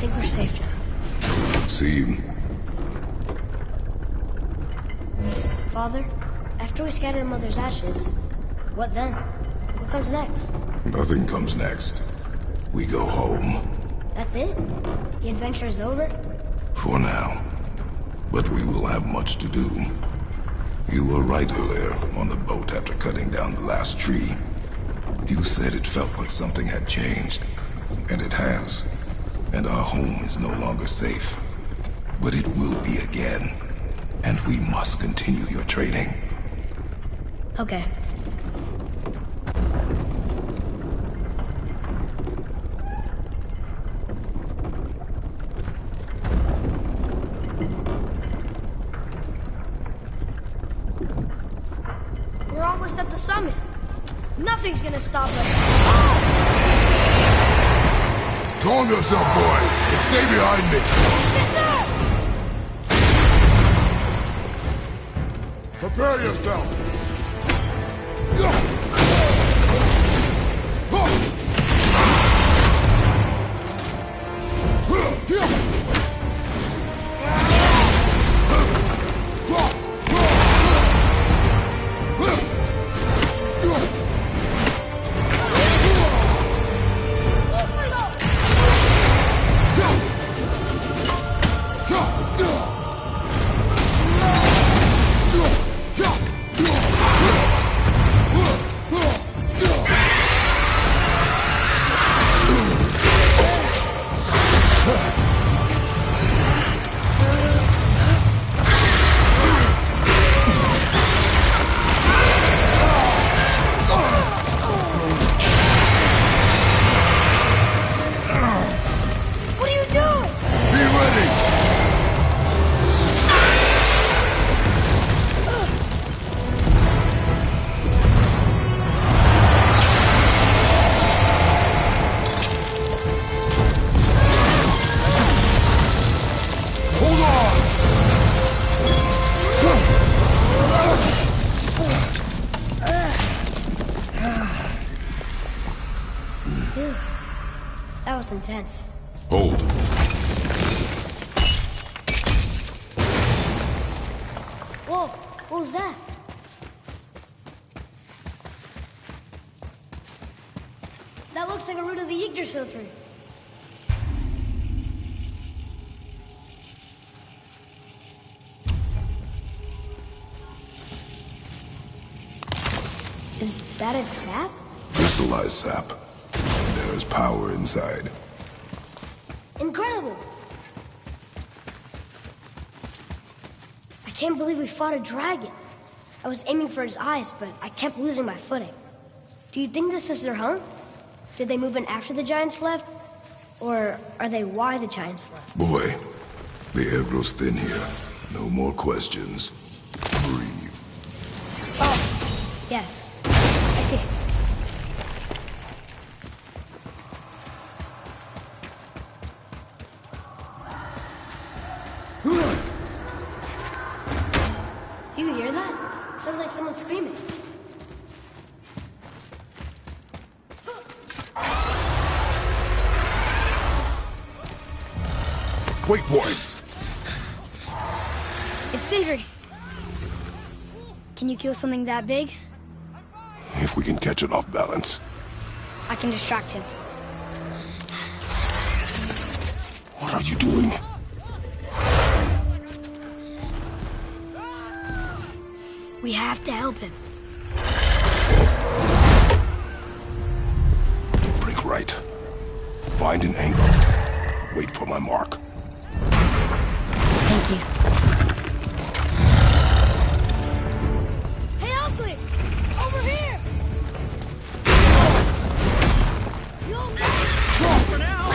think we're safe now. See? Father, after we scatter Mother's ashes, what then? What comes next? Nothing comes next. We go home. That's it? The adventure is over? For now. But we will have much to do. You were right earlier on the boat after cutting down the last tree. You said it felt like something had changed. And it has. And our home is no longer safe. But it will be again. And we must continue your training. Okay. We're almost at the summit. Nothing's gonna stop us. Calm yourself, boy, and stay behind me. Yes, sir! Prepare yourself. That was intense. Hold. Whoa, what was that? That looks like a root of the Yggdrasil tree. Is that its sap? Crystallized sap. There is power inside. Incredible! I can't believe we fought a dragon. I was aiming for his eyes, but I kept losing my footing. Do you think this is their home? Did they move in after the giants left? Or are they why the giants left? Boy, the air grows thin here. No more questions. Breathe. Oh, yes. I see. Do you hear that? Sounds like someone screaming. Wait, boy. It's Sindri. Can you kill something that big? If we can catch it off balance. I can distract him. What are you doing? We have to help him. Break right. Find an angle. Wait for my mark. Thank you. Hey, Ugly! Over here! You okay? For now!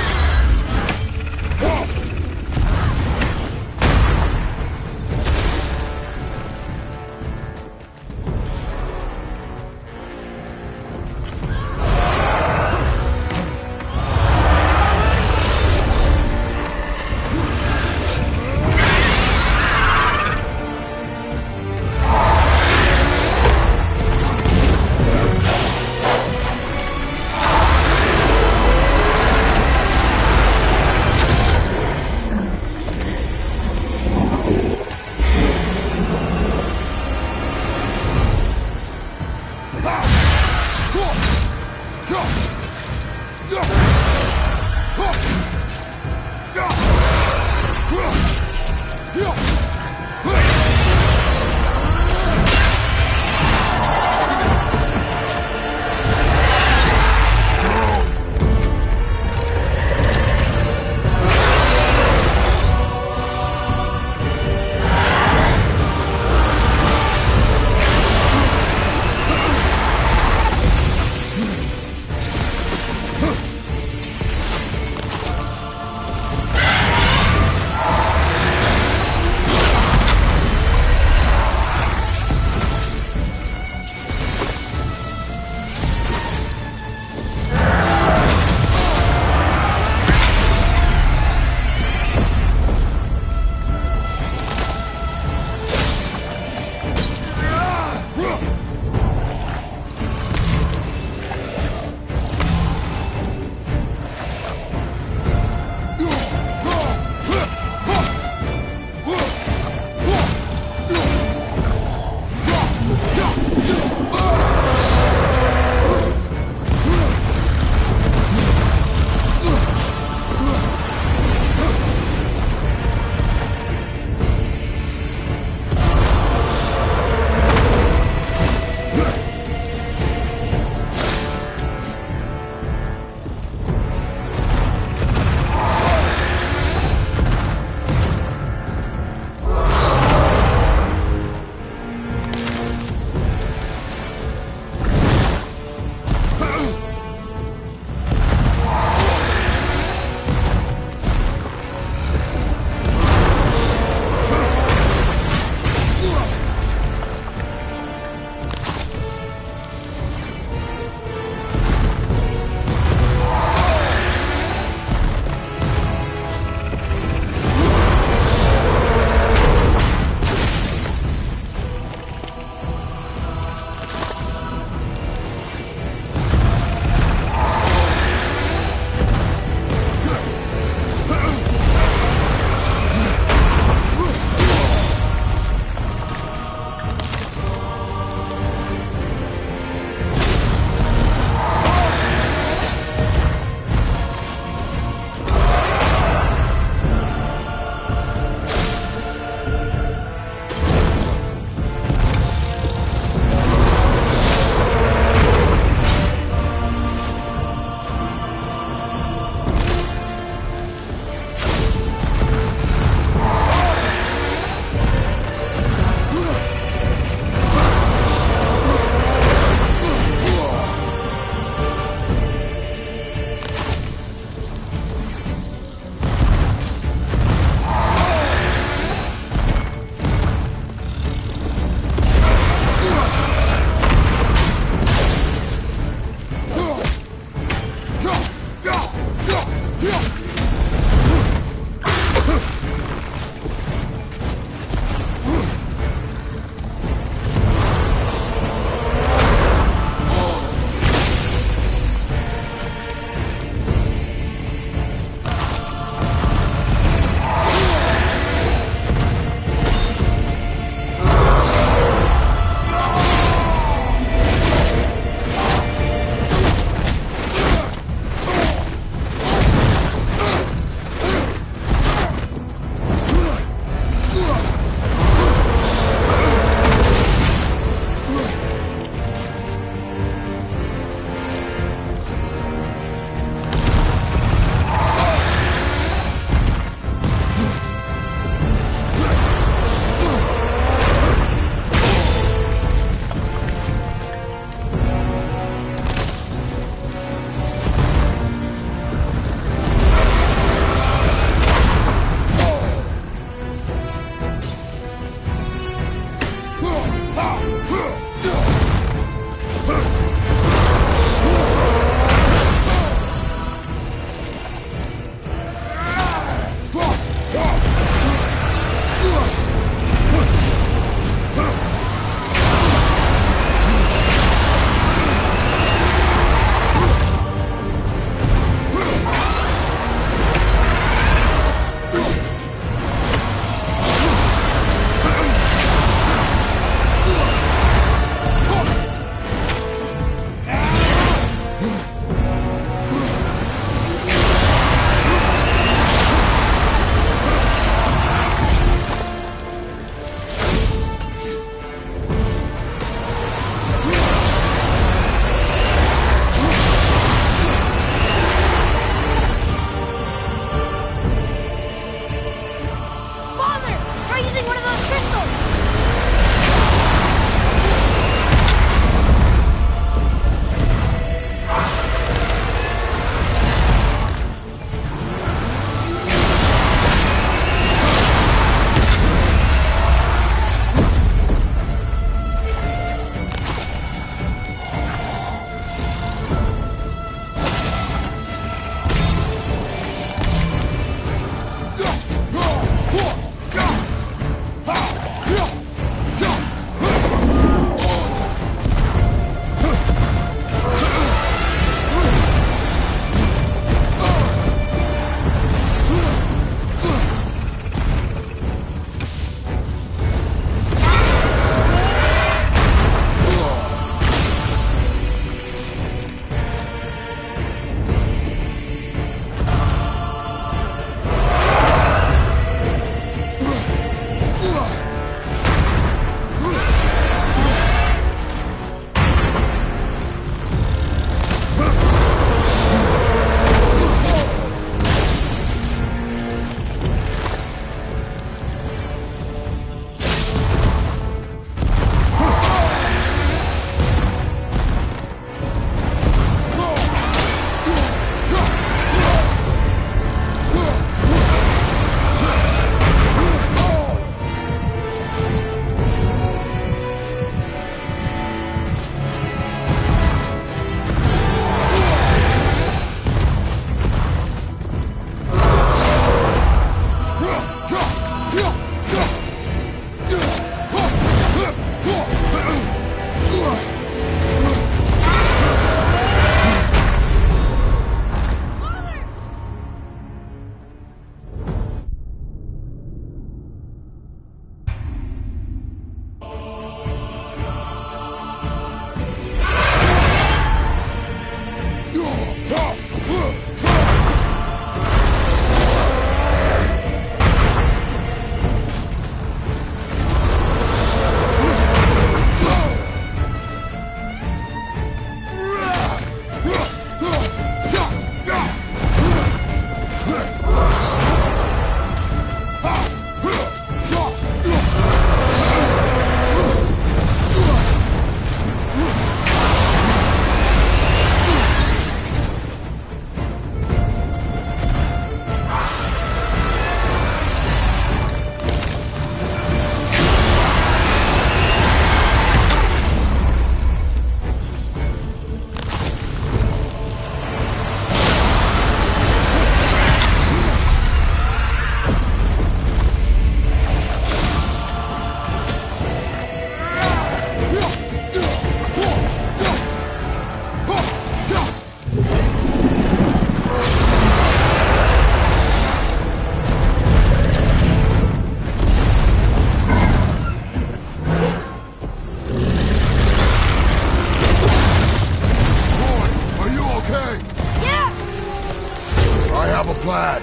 have a plan.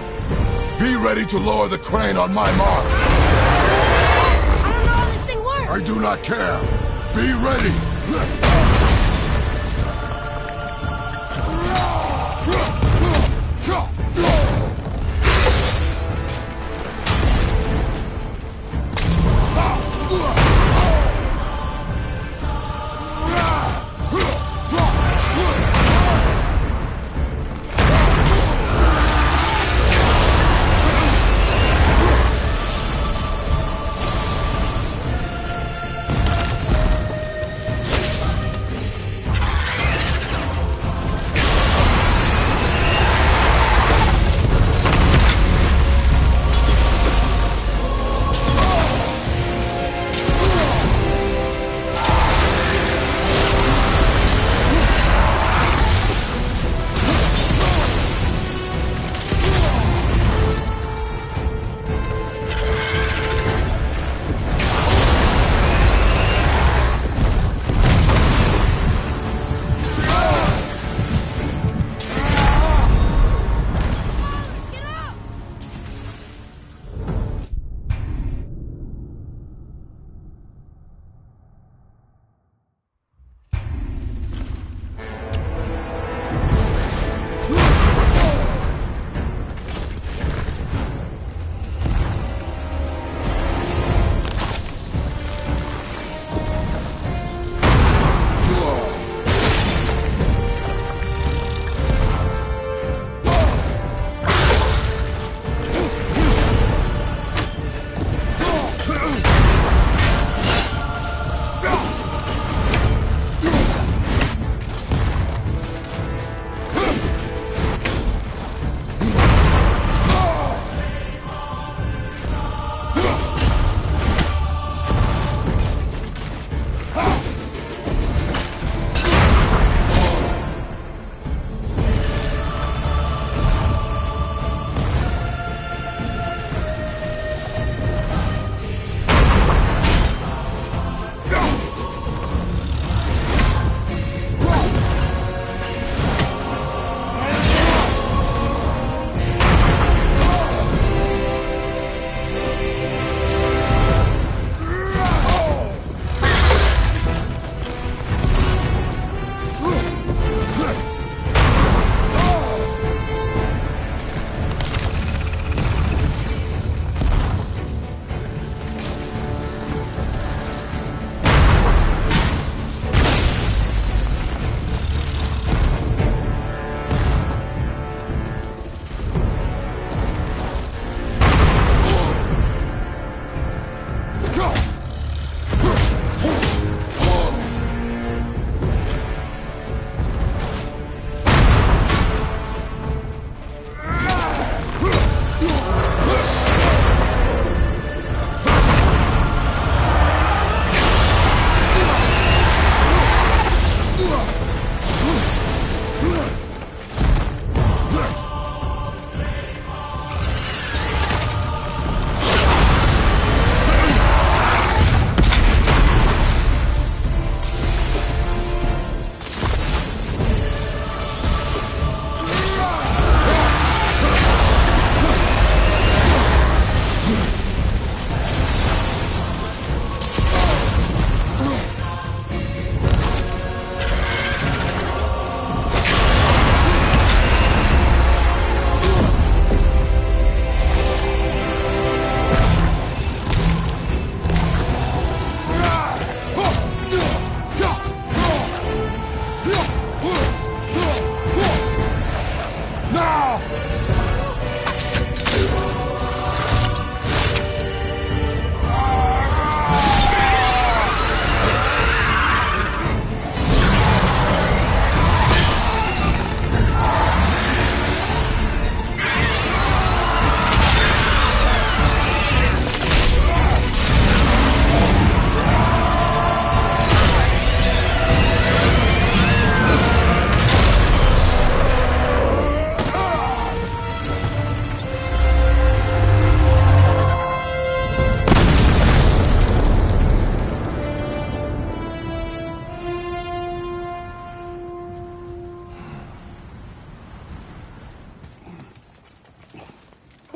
Be ready to lower the crane on my mark. I don't know how this thing works! I do not care. Be ready!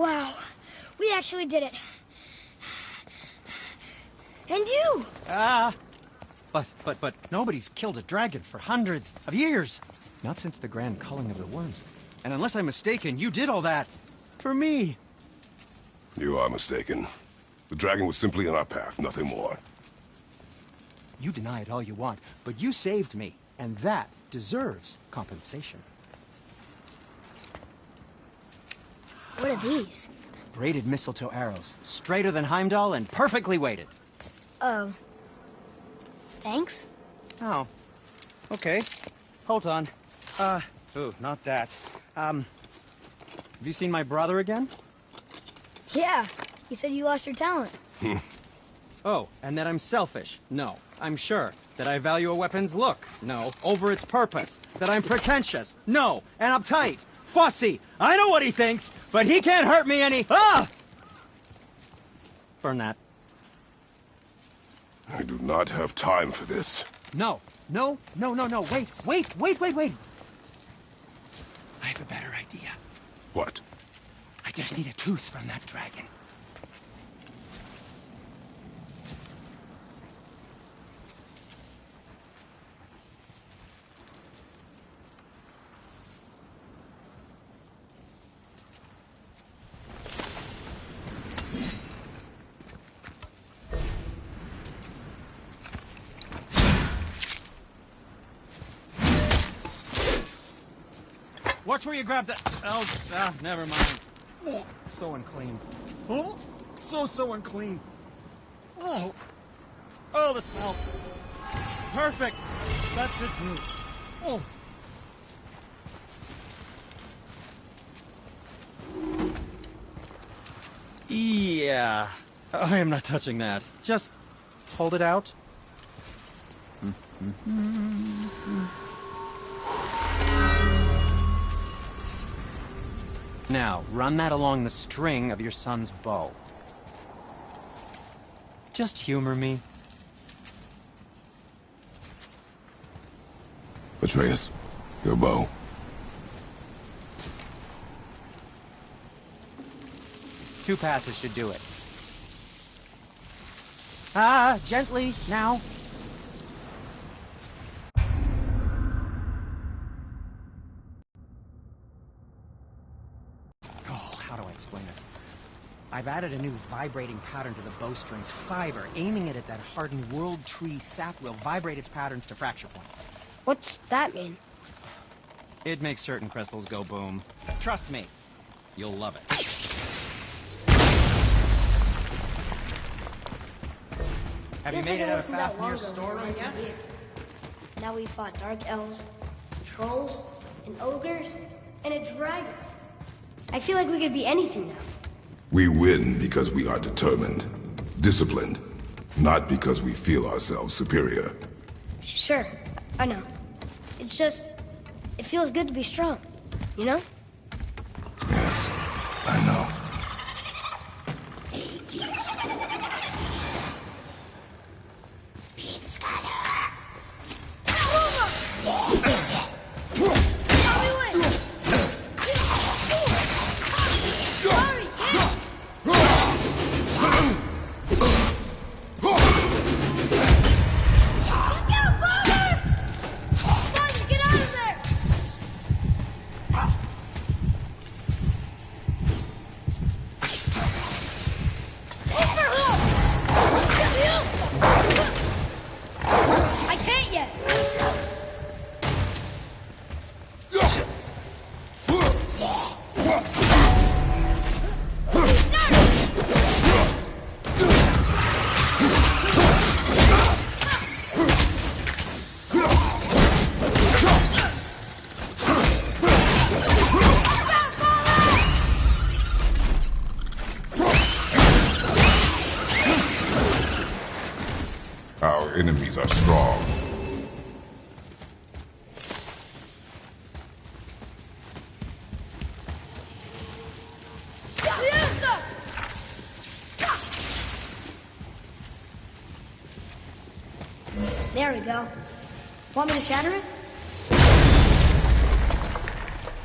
Wow, we actually did it. And you! But nobody's killed a dragon for hundreds of years. Not since the grand culling of the worms. And unless I'm mistaken, you did all that for me. You are mistaken. The dragon was simply in our path, nothing more. You deny it all you want, but you saved me, and that deserves compensation. What are these? Braided mistletoe arrows, straighter than Heimdall and perfectly weighted. Oh. Thanks? Oh. Okay. Hold on. Ooh, not that. Have you seen my brother again? Yeah, he said you lost your talent. Oh, and that I'm selfish? No, I'm sure. That I value a weapon's look? No, over its purpose. That I'm pretentious? No, and uptight. Fussy! I know what he thinks, but he can't hurt me any— Ah! Burn that. I do not have time for this. No. Wait. I have a better idea. What? I just need a tooth from that dragon. Watch where you grab that. Oh, never mind. Oh, so unclean. Oh, so unclean. Oh, the smell. Perfect. That should do. Oh. Yeah. I am not touching that. Just hold it out. Now, run that along the string of your son's bow. Just humor me. Atreus, your bow. Two passes should do it. Gently, now. How do I explain this? I've added a new vibrating pattern to the bowstring's fiber. Aiming it at that hardened world tree sap will vibrate its patterns to fracture point. What's that mean? It makes certain crystals go boom. Trust me, you'll love it. Have you made it out of Fafnir's storeroom yet? Now we fought dark elves, trolls, and ogres, and a dragon. I feel like we could be anything now. We win because we are determined, disciplined, not because we feel ourselves superior. Sure, I know. It's just, it feels good to be strong, you know? Yes, I know. Our enemies are strong. There we go. Want me to shatter it?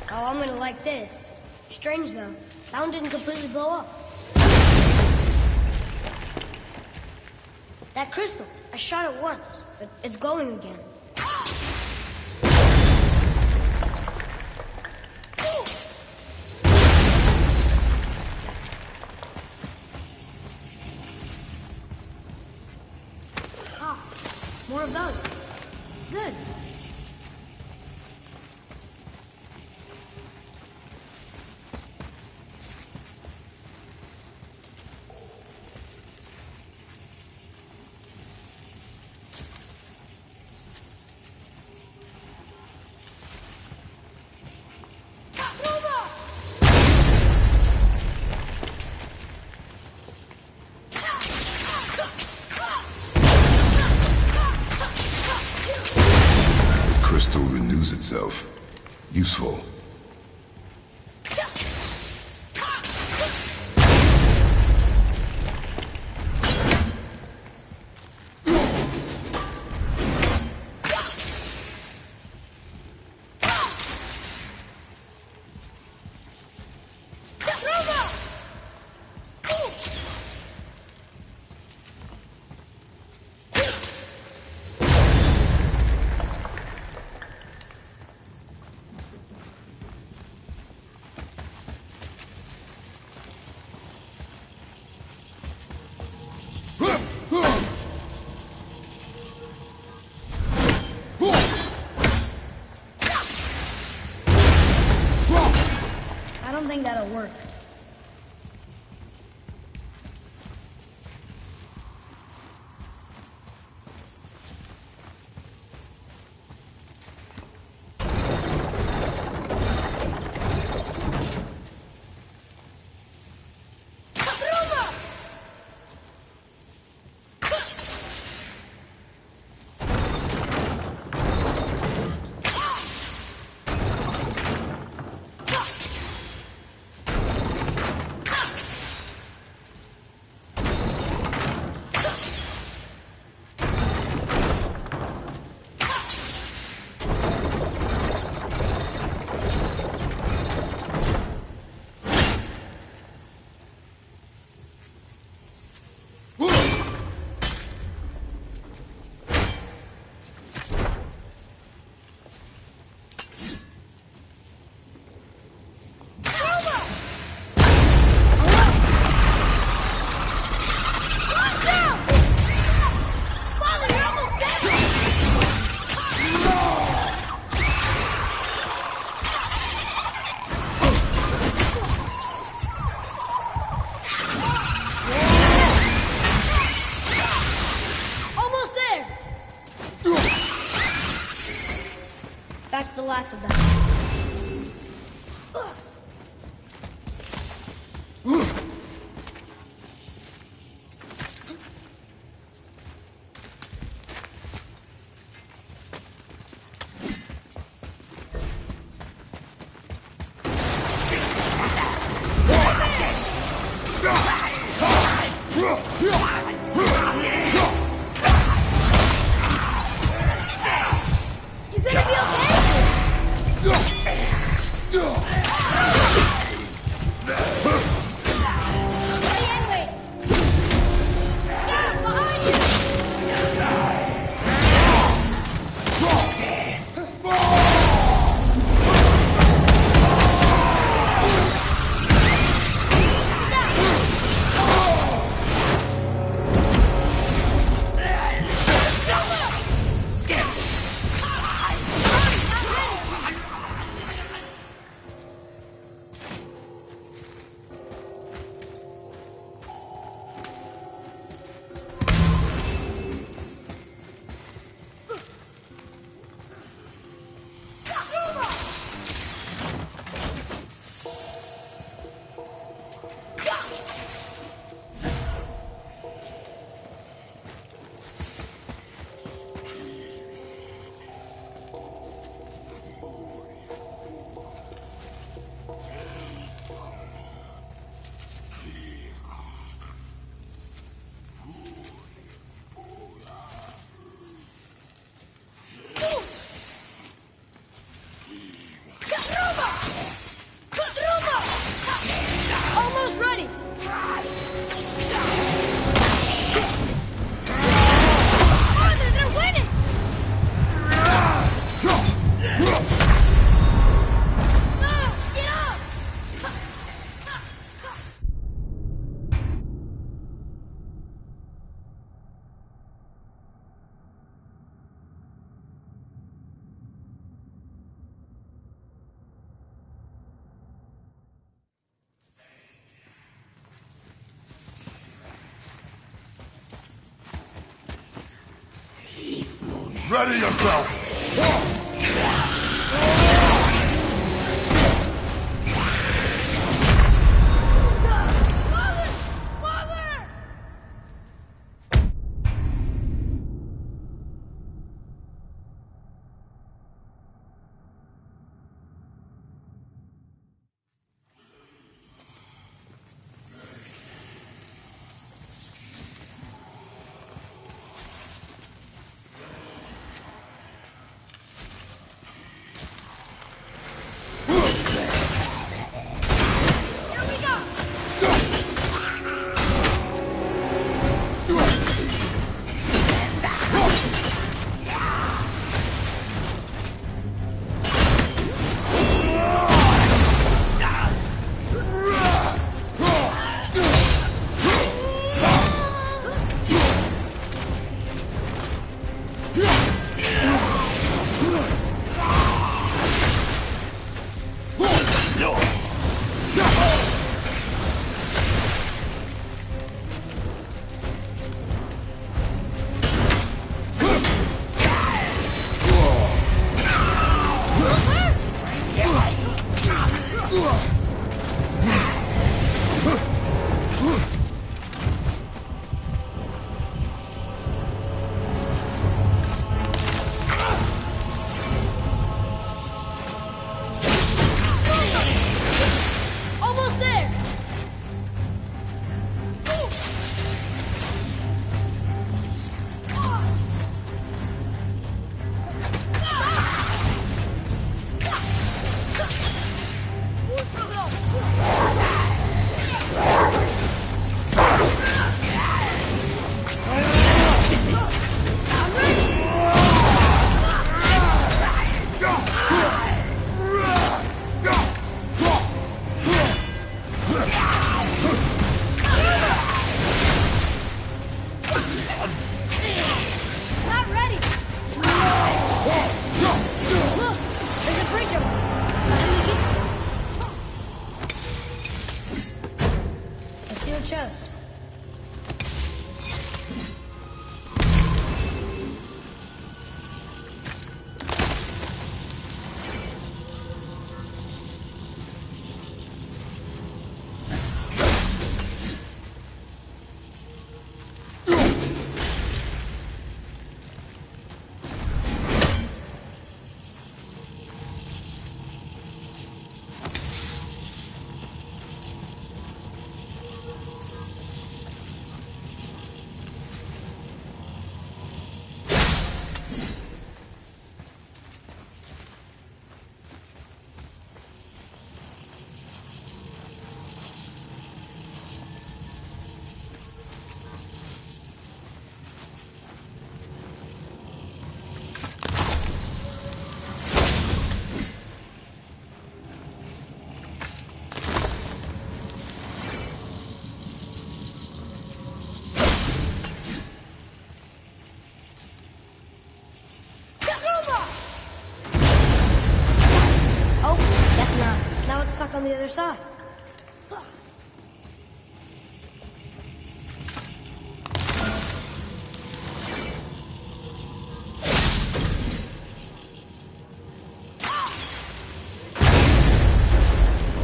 Oh, I'm gonna like this. Strange, though. That one didn't completely blow up. That crystal, I shot it once, but it's glowing again. Ah, more of those. Good. Crystal renews itself. Useful. I don't think that'll work. That's the last of them. You gonna be Ready yourself! On the other side.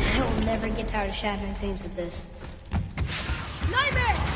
I will never get tired of shattering things with this. Nightmare!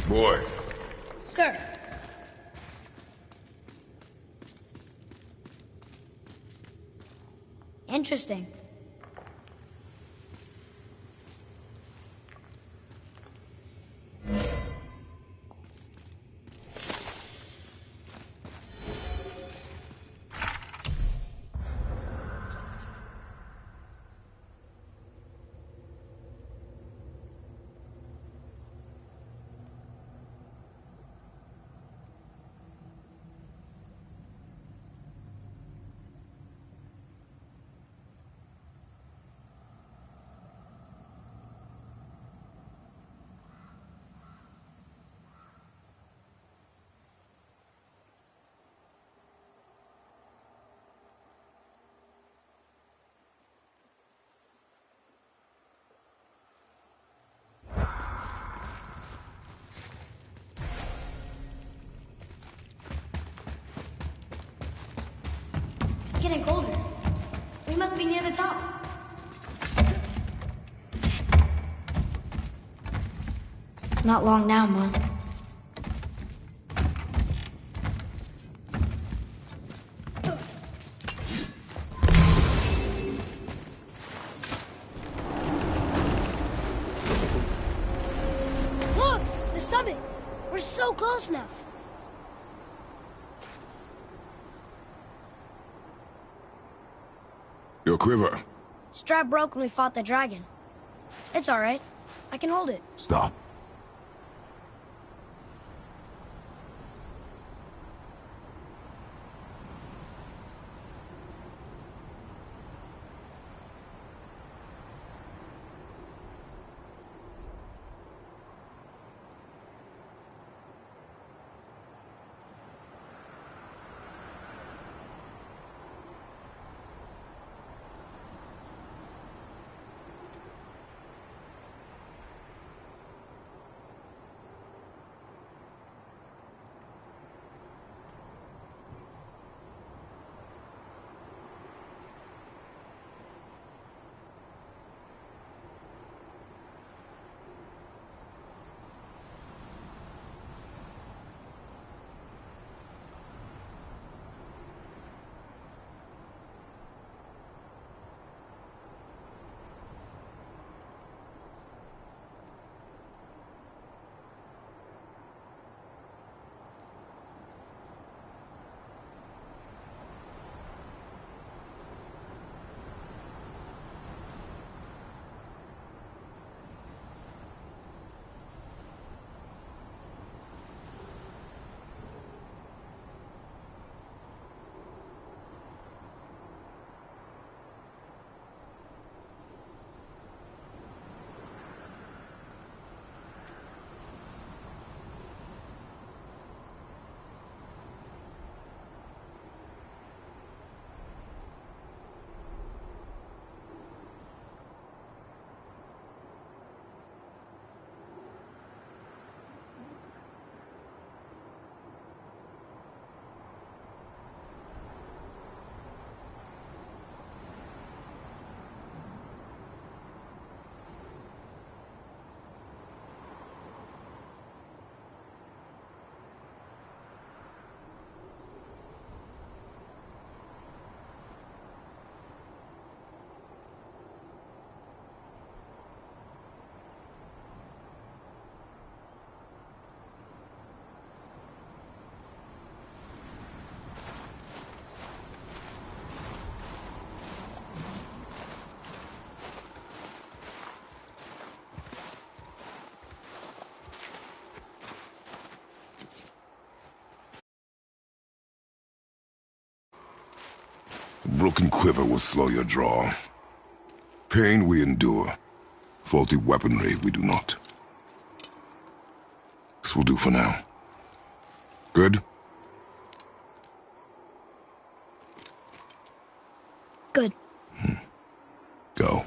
Boy. Sir. Interesting. It's getting colder. We must be near the top. Not long now, Mom. Look! The summit! We're so close now. Your quiver. Strap broke when we fought the dragon. It's all right. I can hold it. Stop. Broken quiver will slow your draw. Pain we endure. Faulty weaponry we do not. This will do for now. Good? Good. Go.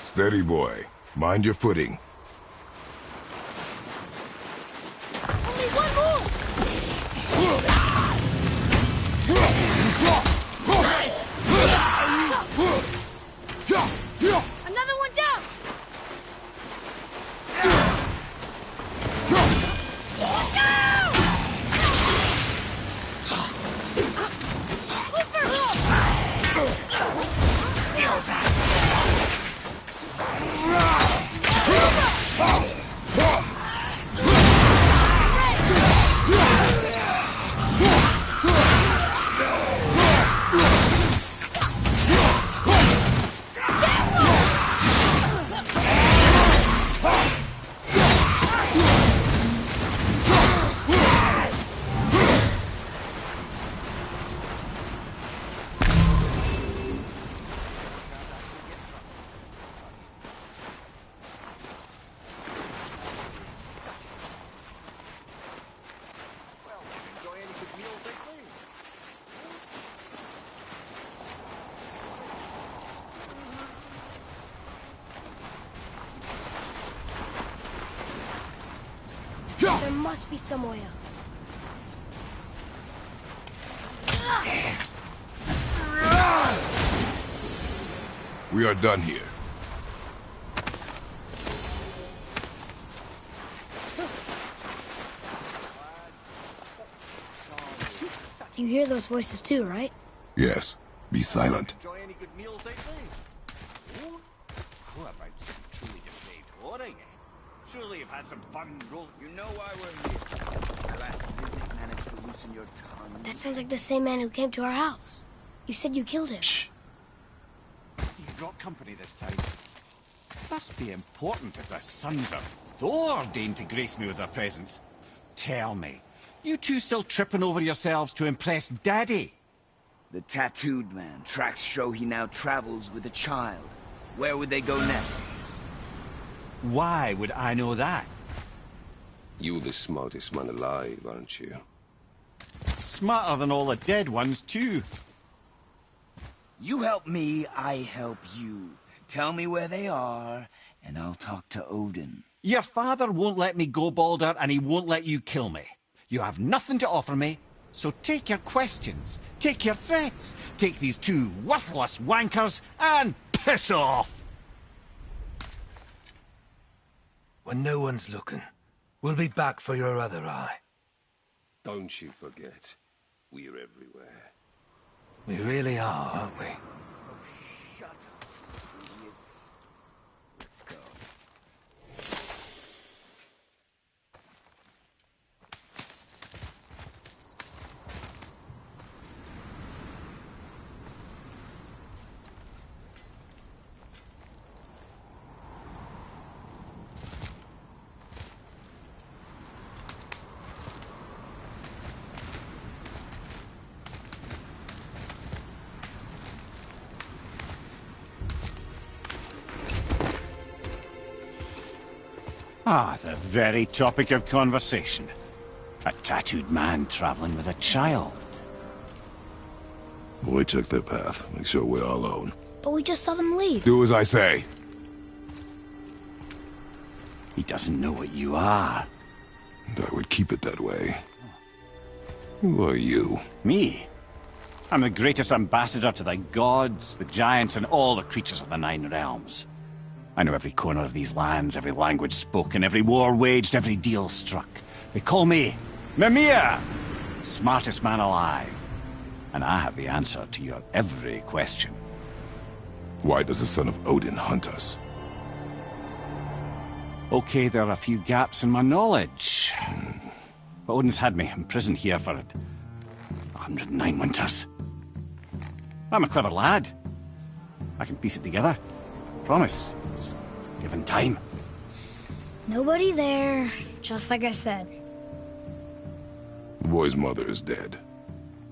Steady, boy. Mind your footing. Only one more! Another one down! There must be some way out. We are done here. You hear those voices too, right? Yes. Be silent. Enjoy any good meals lately? How about some truly depraved hoarding? Surely you've had some fun roll. You know why we're here. Alas, didn't it manage to loosen your tongue? That sounds like the same man who came to our house. You said you killed him. Shh. You brought company this time. Must be important if the sons of Thor deign to grace me with their presence. Tell me, you two still tripping over yourselves to impress Daddy? The tattooed man. Tracks show he now travels with a child. Where would they go next? Why would I know that? You're the smartest man alive, aren't you? Smarter than all the dead ones, too. You help me, I help you. Tell me where they are, and I'll talk to Odin. Your father won't let me go, Balder, and he won't let you kill me. You have nothing to offer me, so take your questions, take your threats, take these two worthless wankers, and piss off! When no one's looking, we'll be back for your other eye. Don't you forget, we're everywhere. We really are, aren't we? Shut up, idiots. Let's go. Ah, the very topic of conversation. A tattooed man traveling with a child. Boy, check their path. Make sure we're all alone. But we just saw them leave. Do as I say. He doesn't know what you are. And I would keep it that way. Who are you? Me? I'm the greatest ambassador to the gods, the giants, and all the creatures of the Nine Realms. I know every corner of these lands, every language spoken, every war waged, every deal struck. They call me Mimir, smartest man alive. And I have the answer to your every question. Why does the son of Odin hunt us? Okay, there are a few gaps in my knowledge. But Odin's had me imprisoned here for 109 winters. I'm a clever lad. I can piece it together. Promise. Just given time. Nobody there, just like I said. The boy's mother is dead.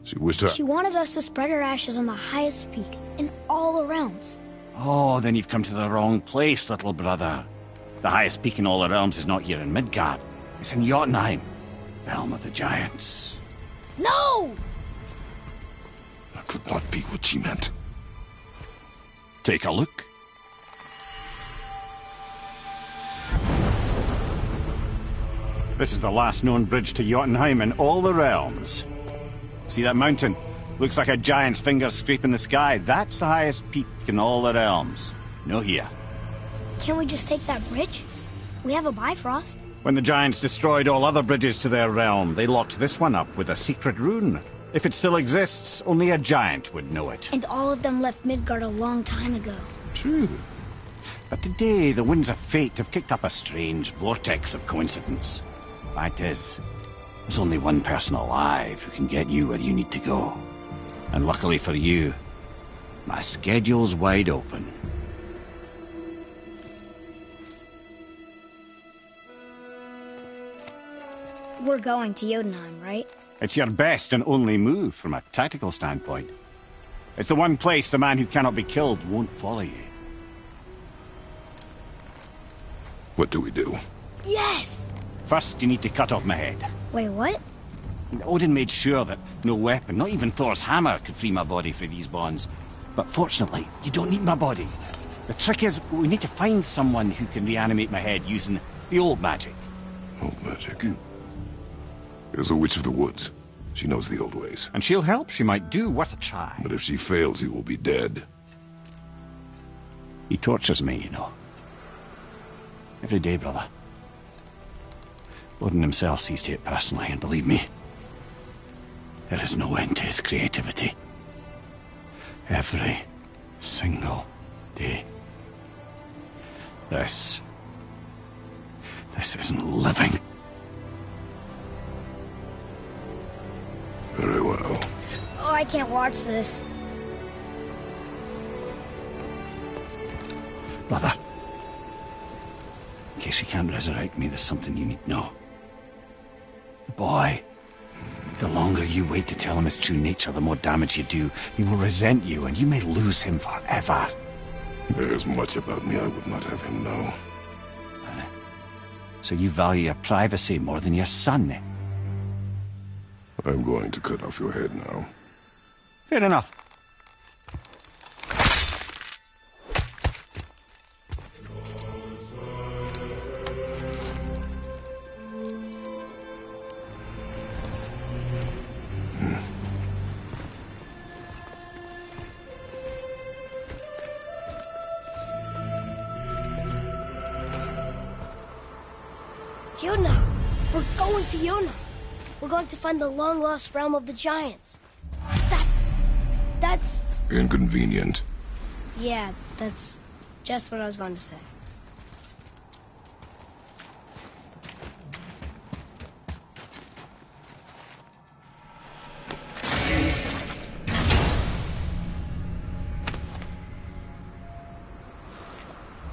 She wished her... She wanted us to spread her ashes on the highest peak in all the realms. Oh, then you've come to the wrong place, little brother. The highest peak in all the realms is not here in Midgard. It's in Jotunheim, realm of the giants. No! That could not be what she meant. Take a look. This is the last known bridge to Jotunheim in all the realms. See that mountain? Looks like a giant's finger scraping the sky. That's the highest peak in all the realms. No here. Can't we just take that bridge? We have a Bifrost. When the giants destroyed all other bridges to their realm, they locked this one up with a secret rune. If it still exists, only a giant would know it. And all of them left Midgard a long time ago. True. But today, the winds of fate have kicked up a strange vortex of coincidence. Fact is, there's only one person alive who can get you where you need to go. And luckily for you, my schedule's wide open. We're going to Jotunheim, right? It's your best and only move from a tactical standpoint. It's the one place the man who cannot be killed won't follow you. What do we do? Yes! First, you need to cut off my head. Wait, what? Odin made sure that no weapon, not even Thor's hammer, could free my body from these bonds. But fortunately, you don't need my body. The trick is, we need to find someone who can reanimate my head using the old magic. Old magic. There's a witch of the woods. She knows the old ways. And she'll help. She might do worth a try. But if she fails, he will be dead. He tortures me, you know. Every day, brother. Odin himself sees to it personally, and believe me, there is no end to his creativity. Every single day. This isn't living. Very well. Oh, I can't watch this. Brother, in case you can't resurrect me, there's something you need to know. The boy, the longer you wait to tell him his true nature, the more damage you do. He will resent you, and you may lose him forever. There's much about me I would not have him know. So you value your privacy more than your son, eh? I'm going to cut off your head now. Fair enough. Jotunheim! We're going to Jotunheim! We're going to find the long-lost realm of the giants. That's... Inconvenient. Yeah, that's just what I was going to say.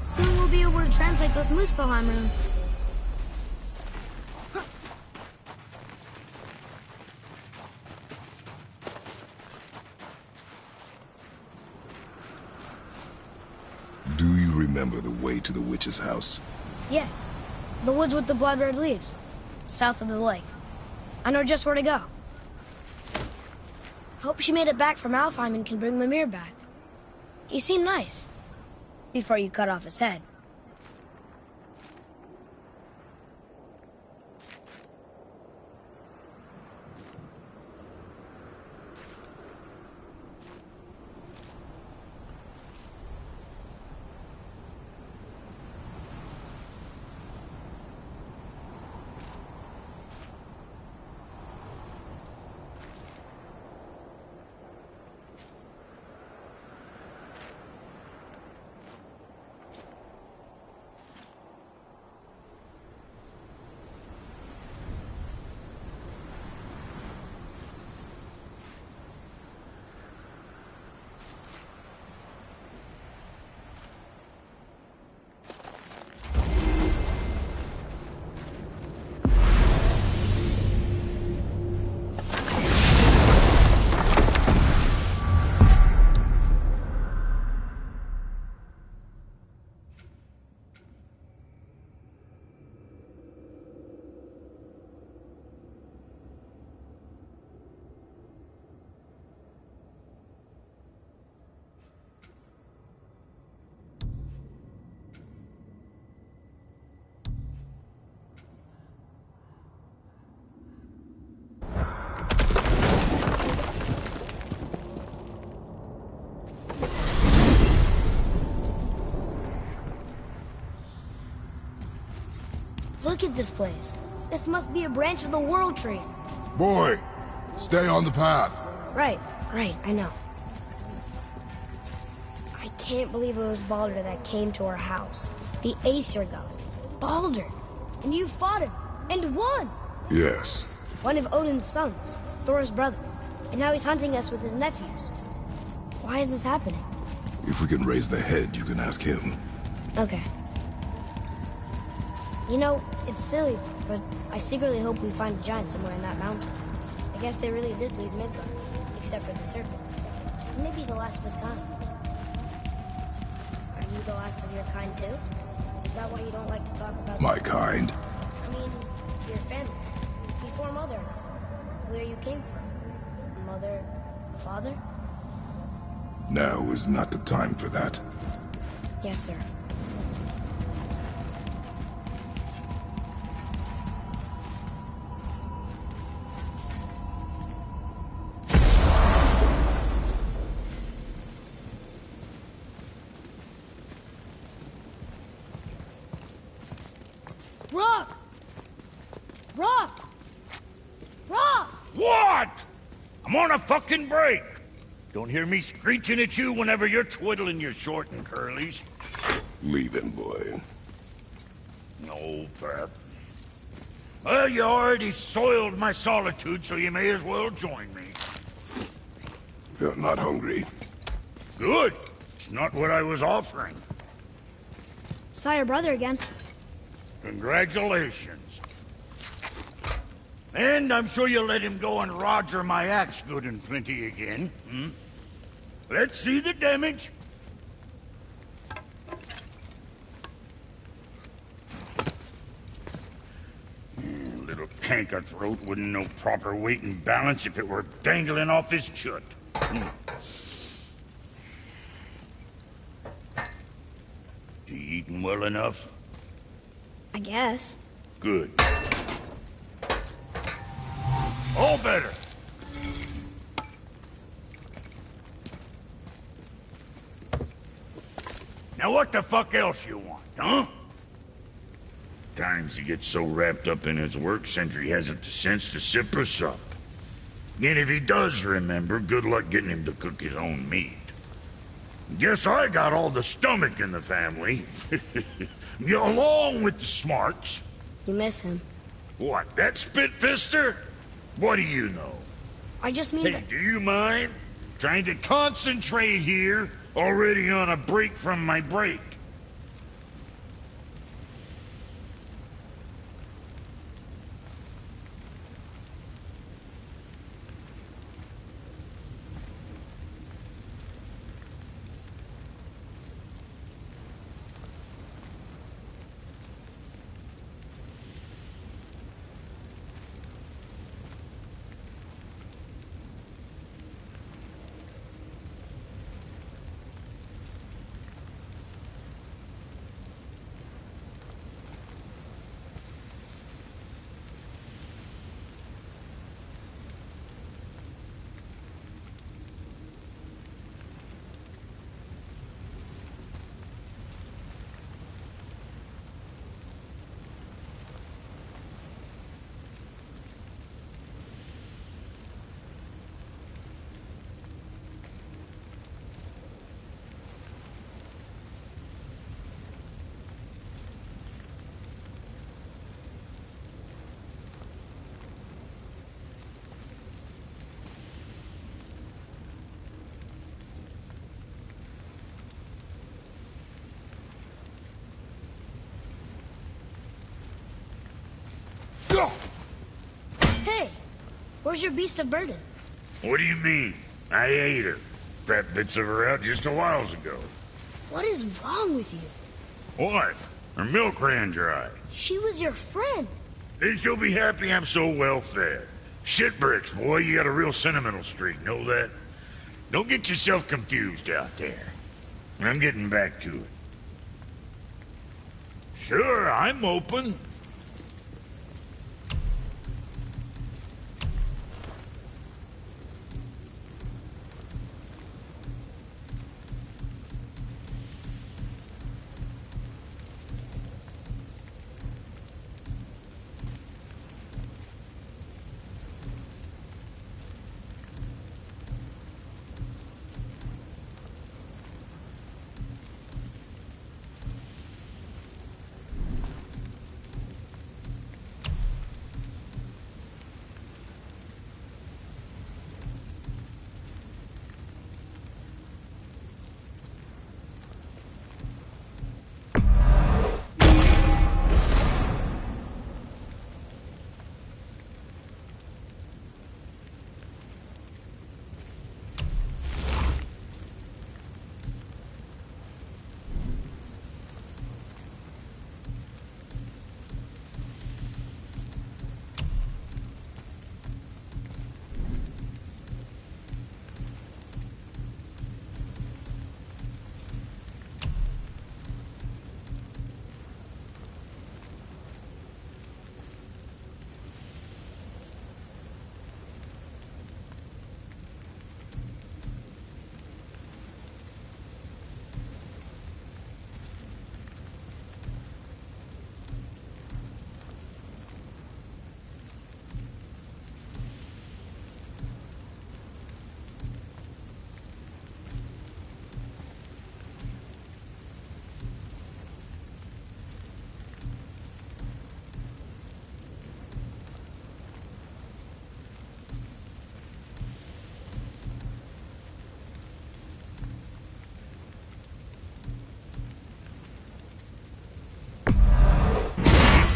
Soon we'll be able to translate those Muspelheim runes. Do you remember the way to the witch's house? Yes. The woods with the blood-red leaves. South of the lake. I know just where to go. Hope she made it back from Alfheim and can bring Mimir back. He seemed nice. Before you cut off his head. Look at this place. This must be a branch of the World Tree. Boy, stay on the path. Right, I know. I can't believe it was Baldur that came to our house. The Aesir god. Baldur! And you fought him, and won! Yes. One of Odin's sons, Thor's brother. And now he's hunting us with his nephews. Why is this happening? If we can raise the head, you can ask him. Okay. You know, it's silly, but I secretly hope we find a giant somewhere in that mountain. I guess they really did leave Midgard, except for the serpent. Maybe the last of his kind. Are you the last of your kind too? Is that why you don't like to talk about My kind? I mean, your family. Before Mother. Where you came from. Mother, father? Now is not the time for that. Yes, sir. Rock! Rock! Rock! What? I'm on a fucking break. Don't hear me screeching at you whenever you're twiddling your short and curlies. Leave him, boy. No, Pep. Well, you already soiled my solitude, so you may as well join me. You're not hungry. Good. It's not what I was offering. Saw your brother again. Congratulations. And I'm sure you'll let him go and Roger my axe good and plenty again. Let's see the damage. Little canker throat wouldn't know proper weight and balance if it were dangling off his chut. You eating well enough? I guess. Good. All better. Now what the fuck else you want, huh? Times he gets so wrapped up in his work, Sentry hasn't the sense to sip or sup. And if he does remember, good luck getting him to cook his own meat. Guess I got all the stomach in the family. Along with the smarts. You miss him. What, that spit-fister? What do you know? I just mean Hey, that... do you mind? Trying to concentrate here, already on a break from my break. Hey! Where's your beast of burden? What do you mean? I ate her. Fat bits of her out just a while ago. What is wrong with you? What? Her milk ran dry. She was your friend. Then she'll be happy I'm so well fed. Shit bricks, boy, you got a real sentimental streak, know that? Don't get yourself confused out there. I'm getting back to it. Sure, I'm open.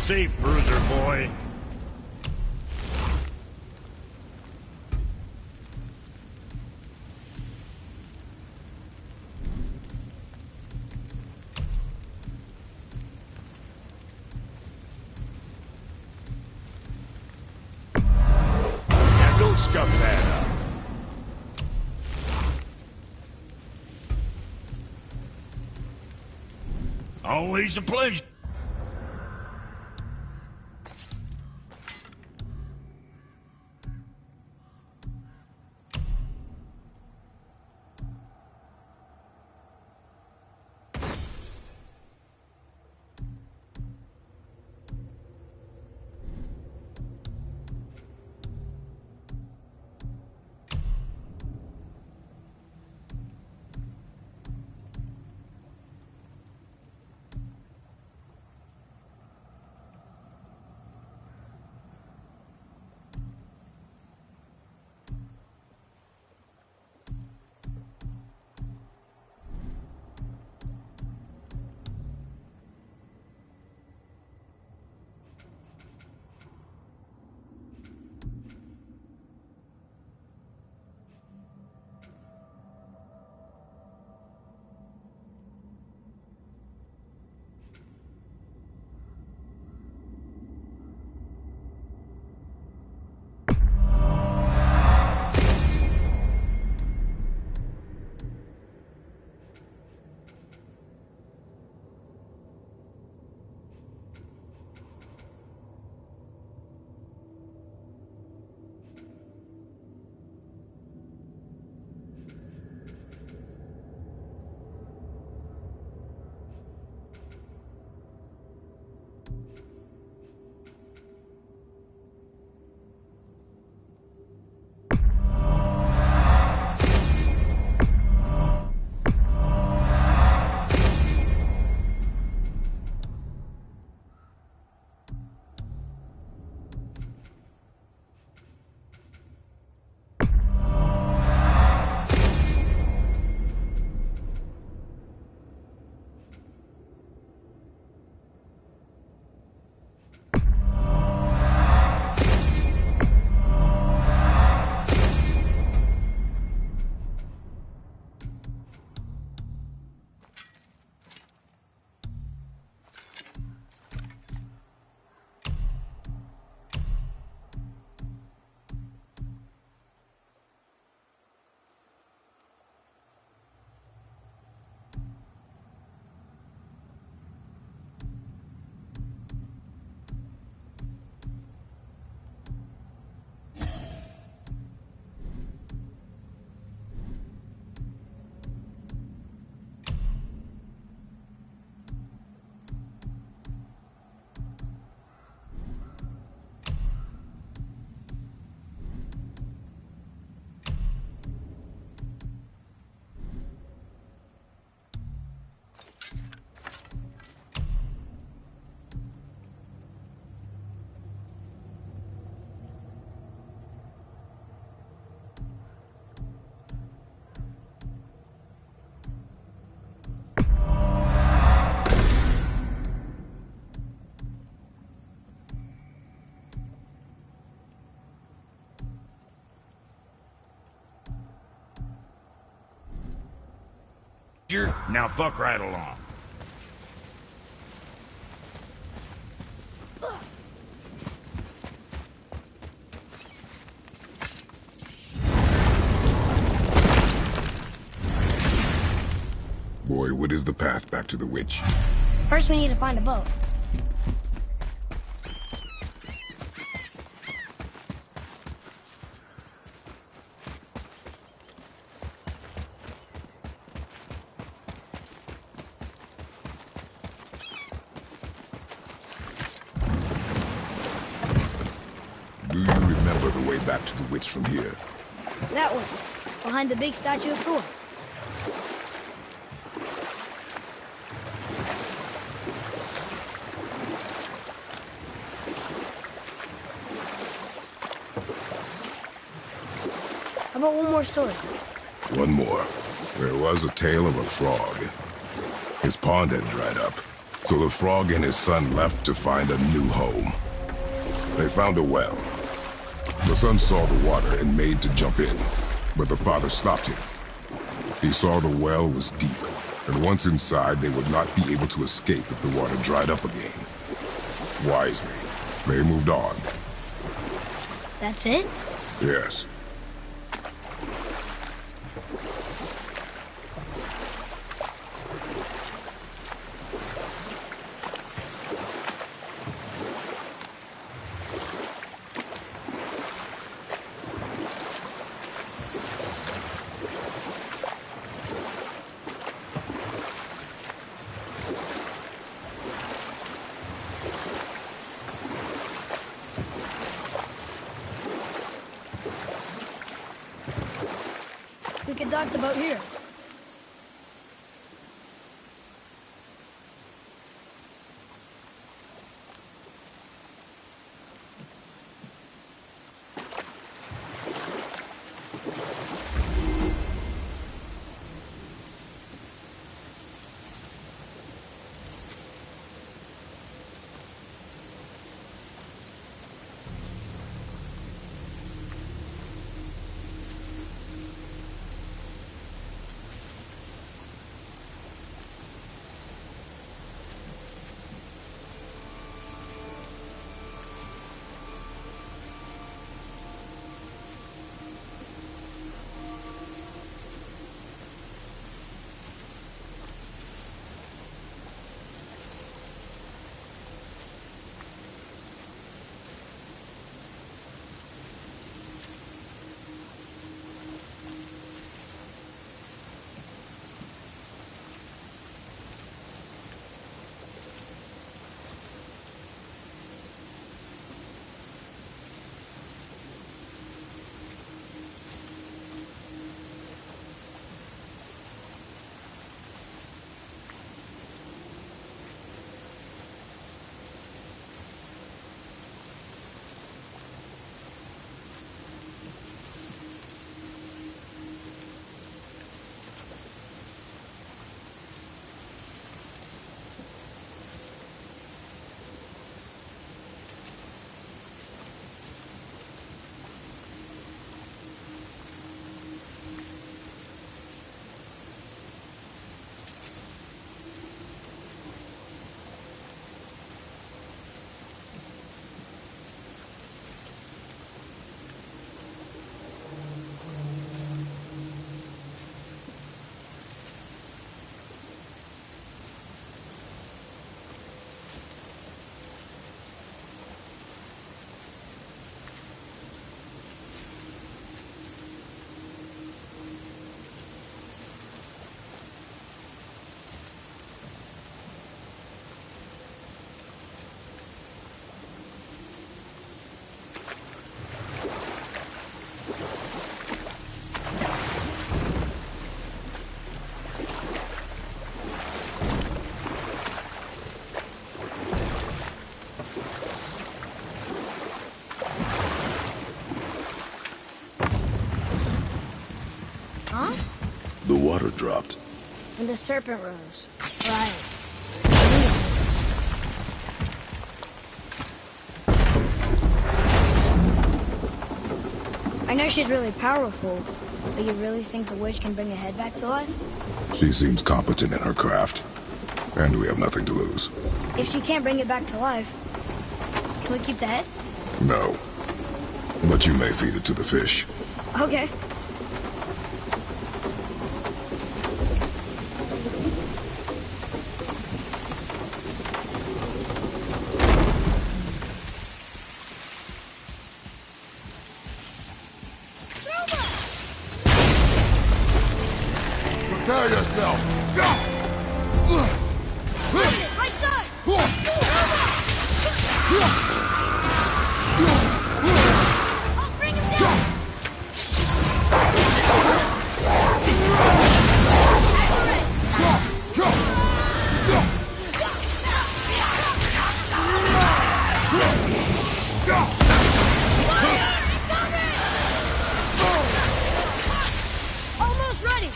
safe, bruiser boy. Now go stuff that up. Always a pleasure. Now fuck right along. Boy, what is the path back to the witch? First, we need to find a boat. Do you remember the way back to the witch from here? That one, behind the big statue of Kua. How about one more story? One more. There was a tale of a frog. His pond had dried up. So the frog and his son left to find a new home. They found a well. The son saw the water and made to jump in, but the father stopped him. He saw the well was deep, and once inside they would not be able to escape if the water dried up again. Wisely, they moved on. That's it? Yes. We can dock the boat here. Huh? The water dropped. And the serpent rose. Right. I know she's really powerful, but you really think the witch can bring a head back to life? She seems competent in her craft, and we have nothing to lose. If she can't bring it back to life, can we keep the head? No. But you may feed it to the fish. Okay. Prepare yourself! Right side! I'll bring him down! Almost ready!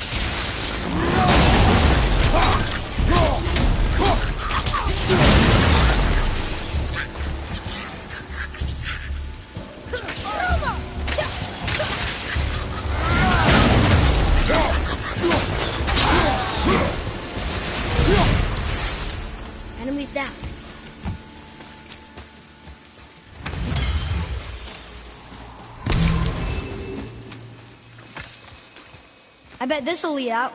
bet this'll lead out.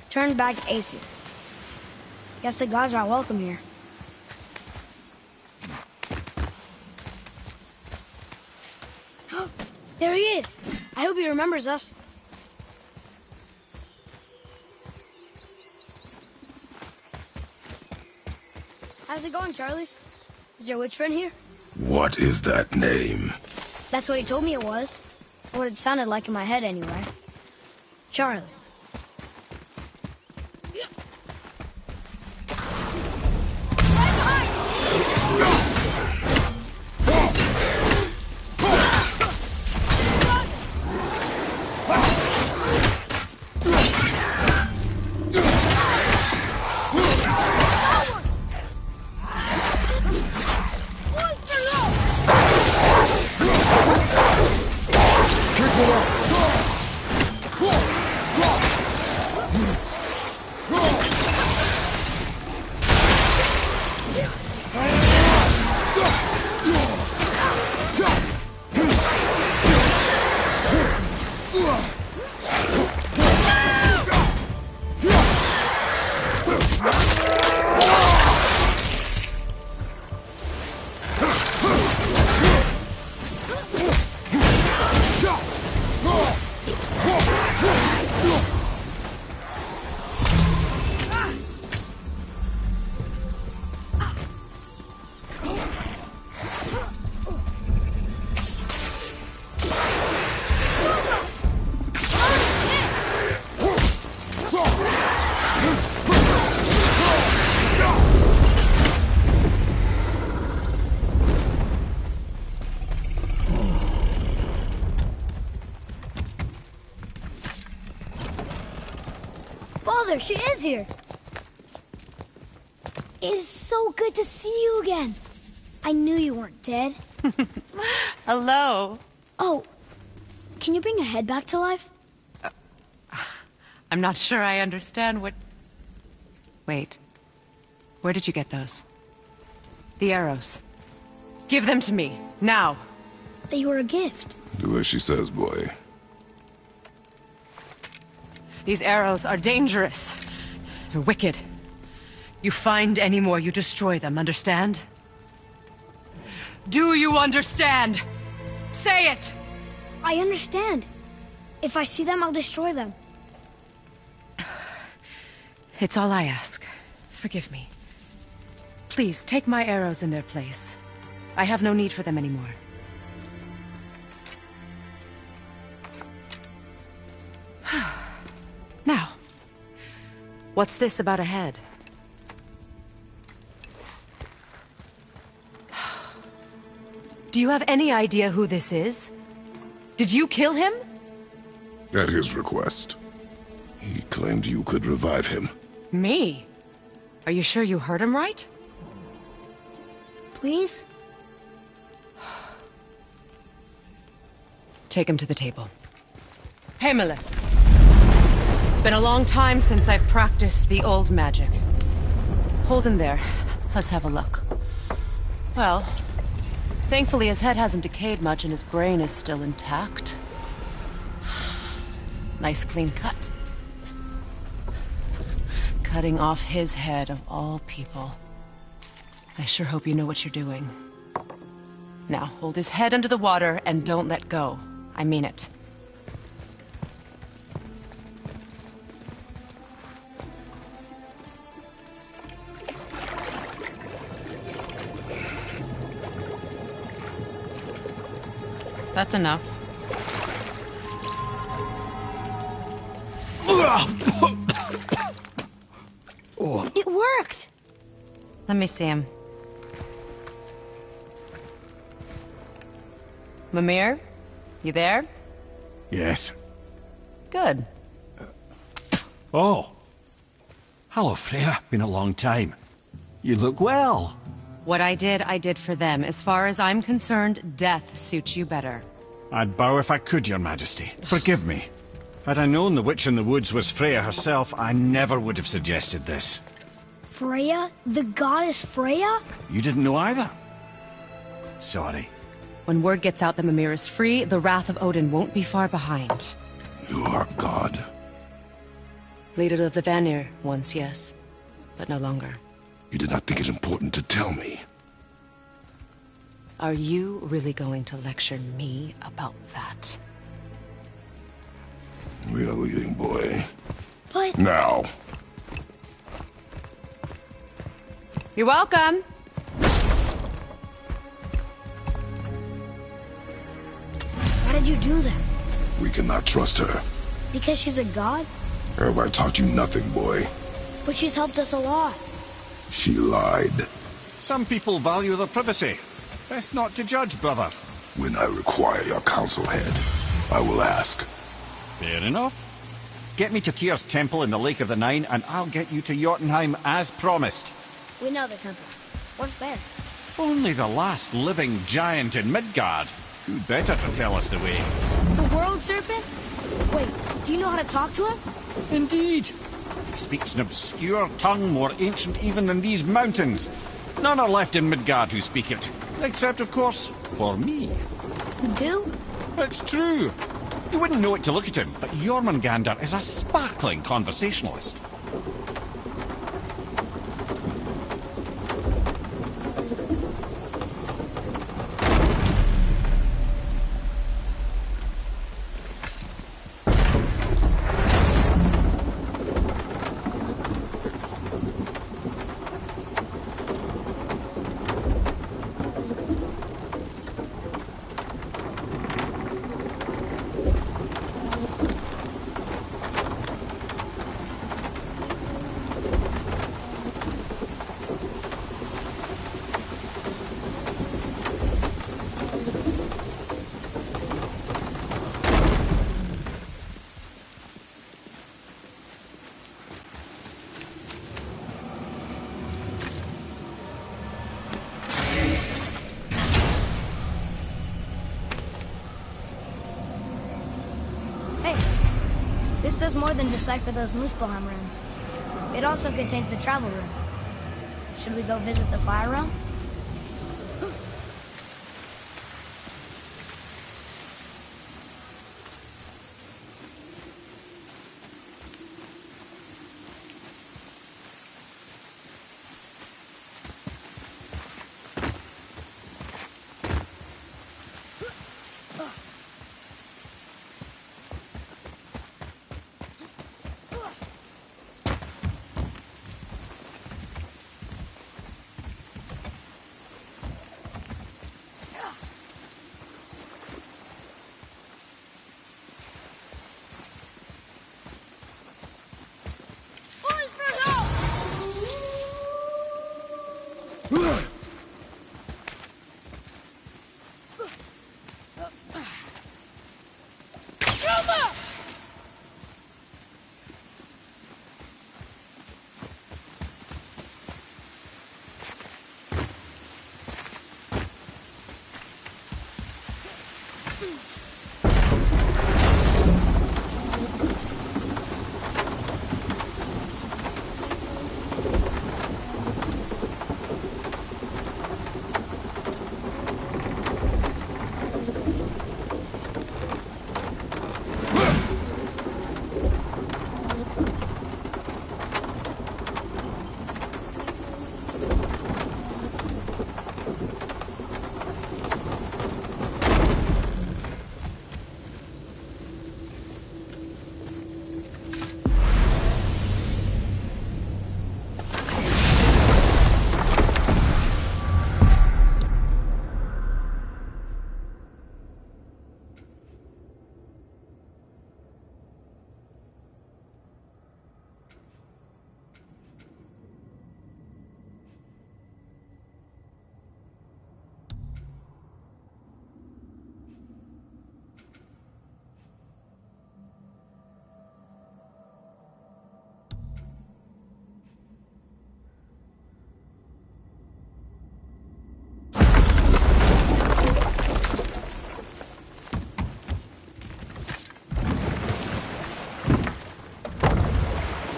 Turned back AC. Guess the gods are welcome here. There he is! I hope he remembers us. How's it going, Charlie? Is your witch friend here? What is that name? That's what he told me it was. What it sounded like in my head, anyway. Charlie. Father, she is here. It's so good to see you again. I knew you weren't dead. Hello. Oh, can you bring a head back to life? I'm not sure I understand what... Wait. Where did you get those? The arrows. Give them to me, now. They were a gift. Do as she says, boy. These arrows are dangerous. They're wicked. You find any more, you destroy them, understand? Do you understand? Say it! I understand. If I see them, I'll destroy them. It's all I ask. Forgive me. Please, take my arrows in their place. I have no need for them anymore. Now, what's this about a head? Do you have any idea who this is? Did you kill him? At his request. He claimed you could revive him. Me? Are you sure you heard him right? Please? Take him to the table. Himmler! It's been a long time since I've practiced the old magic. Hold him there. Let's have a look. Well, thankfully his head hasn't decayed much and his brain is still intact. Nice clean cut. Cutting off his head of all people. I sure hope you know what you're doing. Now, hold his head under the water and don't let go. I mean it. That's enough. It worked! Let me see him. Mimir? You there? Yes. Good. Oh. Hello, Freya. Been a long time. You look well. What I did for them. As far as I'm concerned, death suits you better. I'd bow if I could, Your Majesty. Forgive me. Had I known the witch in the woods was Freya herself, I never would have suggested this. Freya? The goddess Freya? You didn't know either? Sorry. When word gets out that Mimir is free, the wrath of Odin won't be far behind. You are God. Leader of the Vanir, once, yes. But no longer. You did not think it important to tell me. Are you really going to lecture me about that? We are leaving, boy. But... Now. You're welcome! Why did you do that? We cannot trust her. Because she's a god? Have I taught you nothing, boy? But she's helped us a lot. She lied. Some people value their privacy. Best not to judge, brother. When I require your council head, I will ask. Fair enough. Get me to Tyr's temple in the Lake of the Nine, and I'll get you to Jotunheim as promised. We know the temple. What's there? Only the last living giant in Midgard. Who better to tell us the way? The world serpent? Wait, do you know how to talk to him? Indeed. He speaks an obscure tongue more ancient even than these mountains. None are left in Midgard who speak it. Except, of course, for me. You do? It's true. You wouldn't know it to look at him, but Jormungandr is a sparkling conversationalist. This does more than decipher those Muspelheim runes. It also contains the travel rune. Should we go visit the fire realm?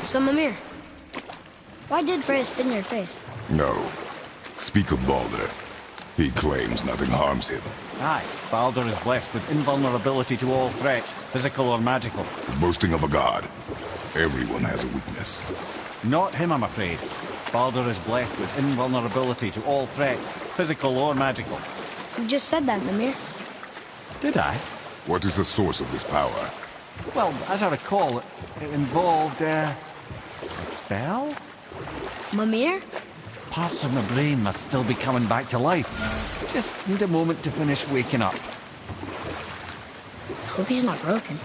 So, Mimir, why did Freya spit in your face? No. Speak of Baldur. He claims nothing harms him. Aye, Baldur is blessed with invulnerability to all threats, physical or magical. The boasting of a god. Everyone has a weakness. Not him, I'm afraid. Baldur is blessed with invulnerability to all threats, physical or magical. You just said that, Mimir. Did I? What is the source of this power? Well, as I recall, it involved, a spell? Mimir? Parts of my brain must still be coming back to life. Just need a moment to finish waking up. Hope he's not broken.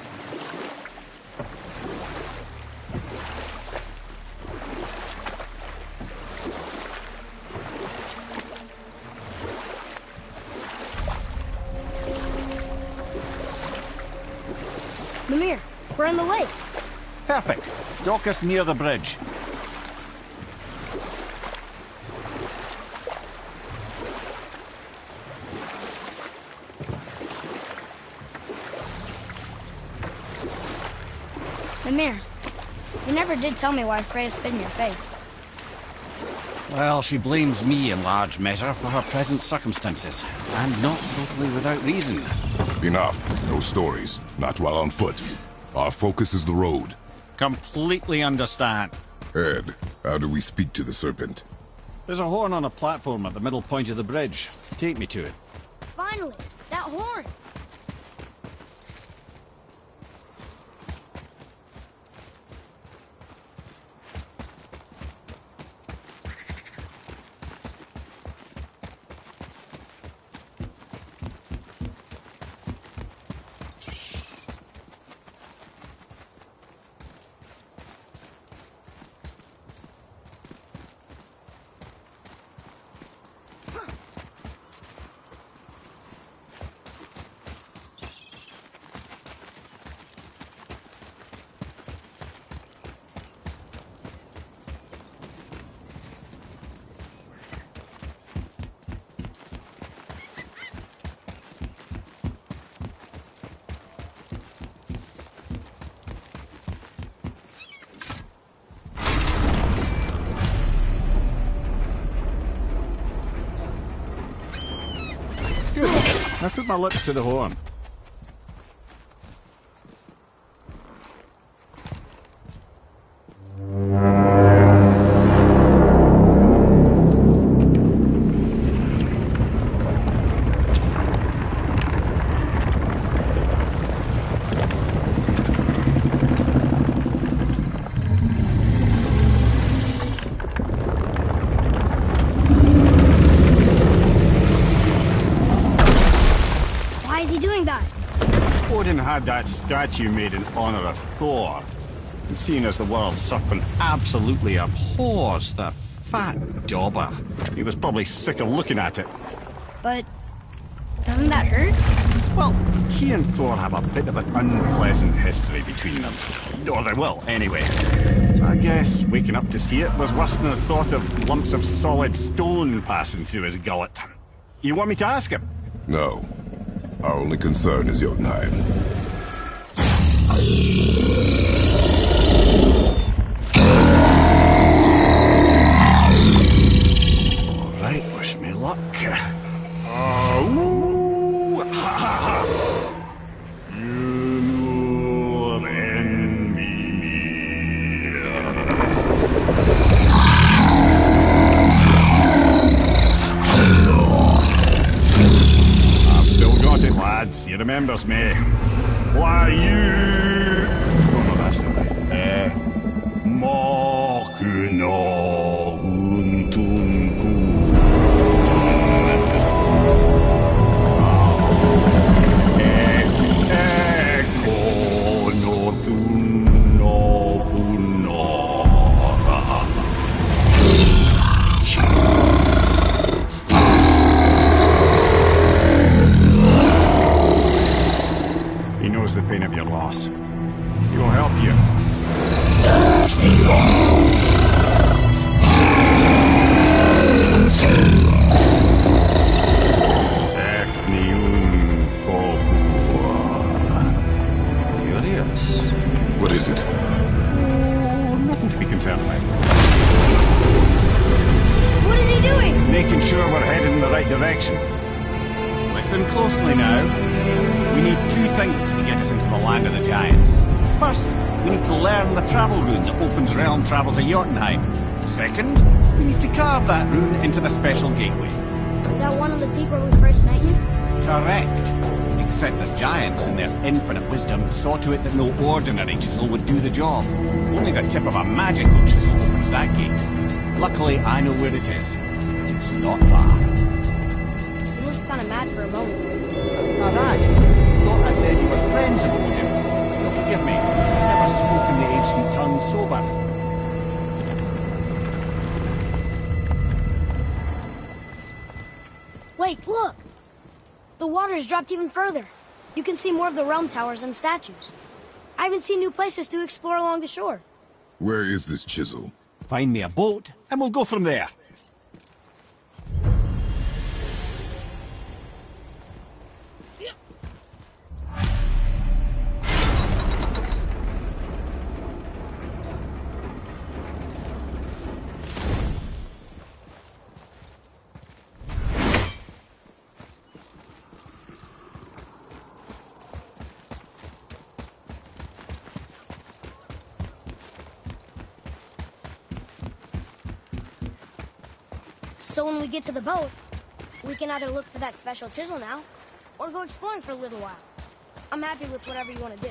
Mimir, we're in the lake. Perfect. Dock us near the bridge. Mimir, you never did tell me why Freya spit in your face. Well, she blames me in large measure for her present circumstances, and not totally without reason. Enough. No stories. Not while on foot. Our focus is the road. Completely understand. Ed, how do we speak to the serpent? There's a horn on a platform at the middle point of the bridge. Take me to it. Finally, that horn! I put my lips to the horn. Odin had that statue made in honor of Thor. And seeing as the world serpent absolutely abhors the fat dauber, he was probably sick of looking at it. But doesn't that hurt? Well, he and Thor have a bit of an unpleasant history between them. Or they will, anyway. So I guess waking up to see it was worse than the thought of lumps of solid stone passing through his gullet. You want me to ask him? No. Our only concern is Jotunheim. All right, wish me luck. Lads, he remembers me. Why you? Oh, that's not it. Mokuno untunku. Eko no tunno puno. He knows the pain of your loss. He will help you. Curious. What is it? Oh, nothing to direction. Listen closely now. We need two things to get us into the land of the Giants. First, we need to learn the travel rune that opens realm travel to Jotunheim. Second, we need to carve that rune into the special gateway. Is that one of the peak where we first met you? Correct. Except the Giants, in their infinite wisdom, saw to it that no ordinary chisel would do the job. Only the tip of a magical chisel opens that gate. Luckily, I know where it is. It's not far. You looked kind of mad for a moment. Now that, thought I said you were friends of Odin. You'll forgive me. I've never spoken the ancient tongue sober. Wait, look! The water's dropped even further. You can see more of the realm towers and statues. I even see new places to explore along the shore. Where is this chisel? Find me a boat, and we'll go from there. So when we get to the boat, we can either look for that special chisel now, or go exploring for a little while. I'm happy with whatever you want to do.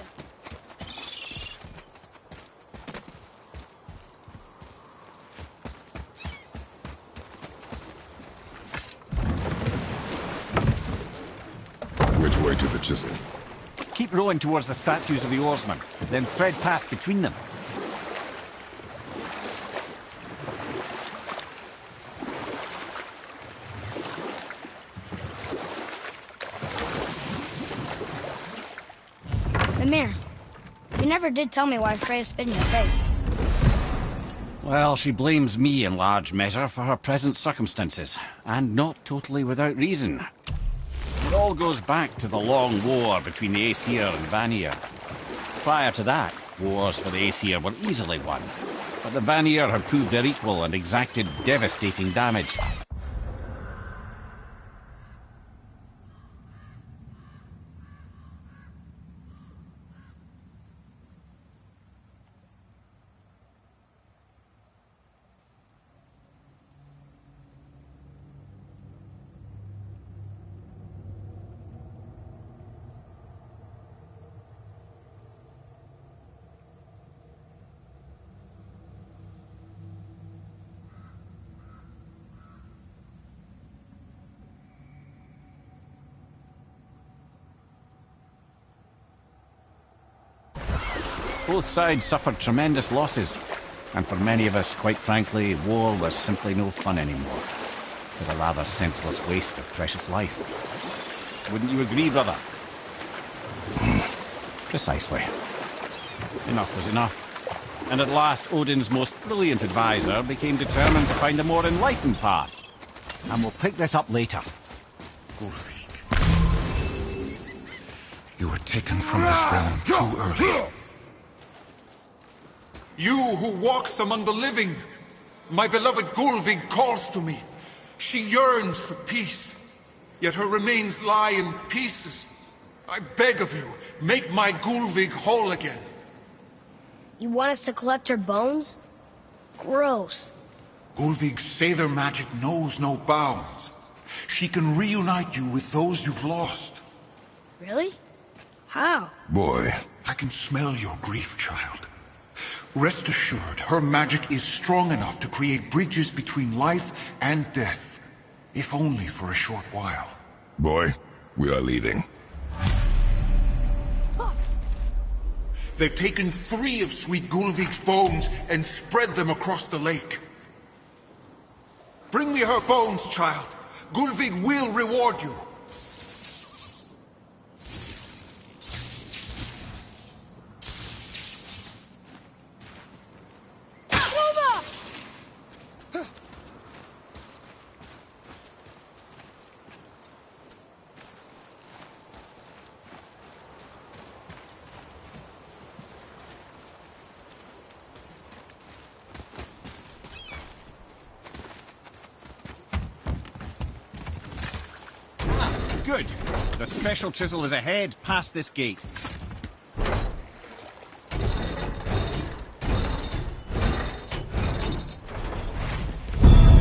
Which way to the chisel? Keep rowing towards the statues of the oarsmen, then thread past between them. Mimir, you never did tell me why Freya spit in your face. Well, she blames me in large measure for her present circumstances, and not totally without reason. It all goes back to the long war between the Aesir and Vanir. Prior to that, wars for the Aesir were easily won, but the Vanir had proved their equal and exacted devastating damage. Both sides suffered tremendous losses, and for many of us, quite frankly, war was simply no fun anymore. But a rather senseless waste of precious life. Wouldn't you agree, brother? Precisely. Enough was enough. And at last, Odin's most brilliant advisor became determined to find a more enlightened path. And we'll pick this up later. Ulfric, you were taken from this realm too early. You who walks among the living, my beloved Gulvig calls to me. She yearns for peace, yet her remains lie in pieces. I beg of you, make my Gulvig whole again. You want us to collect her bones? Gross. Gulvig's Sather magic knows no bounds. She can reunite you with those you've lost. Really? How? Boy. I can smell your grief, child. Rest assured, her magic is strong enough to create bridges between life and death, if only for a short while. Boy, we are leaving. They've taken 3 of Sweet Gulvig's bones and spread them across the lake. Bring me her bones, child. Gulvig will reward you. Good. The special chisel is ahead, past this gate.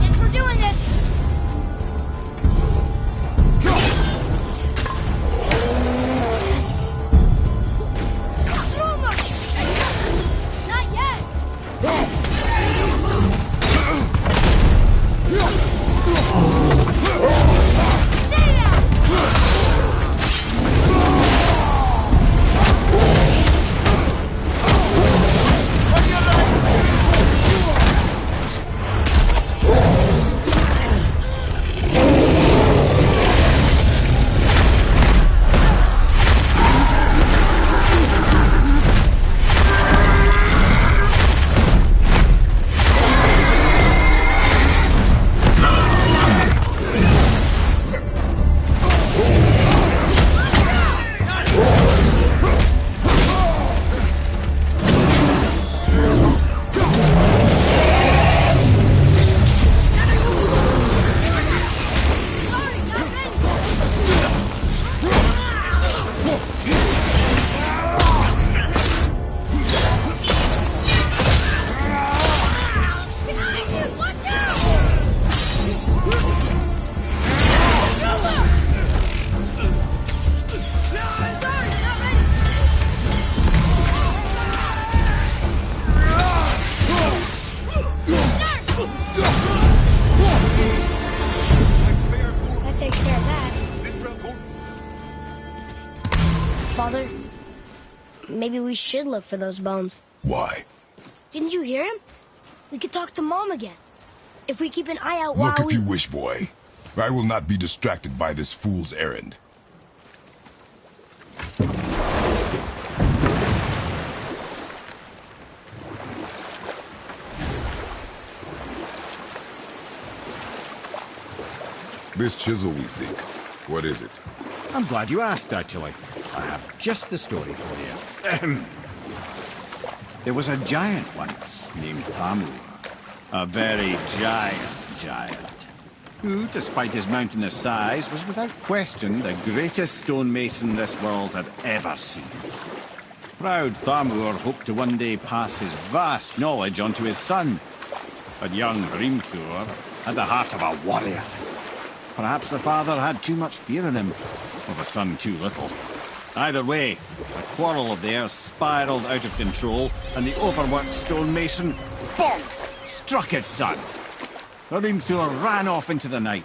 Thanks for doing this! Not yet! That takes care of that. Father, maybe we should look for those bones. Why? Didn't you hear him? We could talk to Mom again. If we keep an eye out while Look if you wish, boy. I will not be distracted by this fool's errand. This chisel we seek, what is it? I'm glad you asked, actually. I have just the story for you. There was a giant once named Thamur. A very giant, who, despite his mountainous size, was without question the greatest stonemason this world had ever seen. Proud Thamur hoped to one day pass his vast knowledge on to his son. But young Hrimthur had the heart of a warrior. Perhaps the father had too much fear in him, or the son too little. Either way, a quarrel of theirs spiraled out of control, and the overworked stonemason, bonk, struck his son. Hrimthur ran off into the night.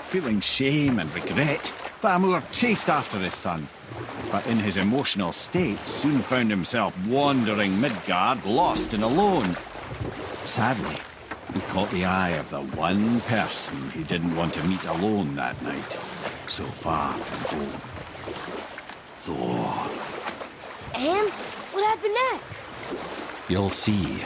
Feeling shame and regret, Thamur chased after his son, but in his emotional state soon found himself wandering Midgard, lost and alone. Sadly, he caught the eye of the one person he didn't want to meet alone that night, so far from home. Thor. And what happened next? You'll see.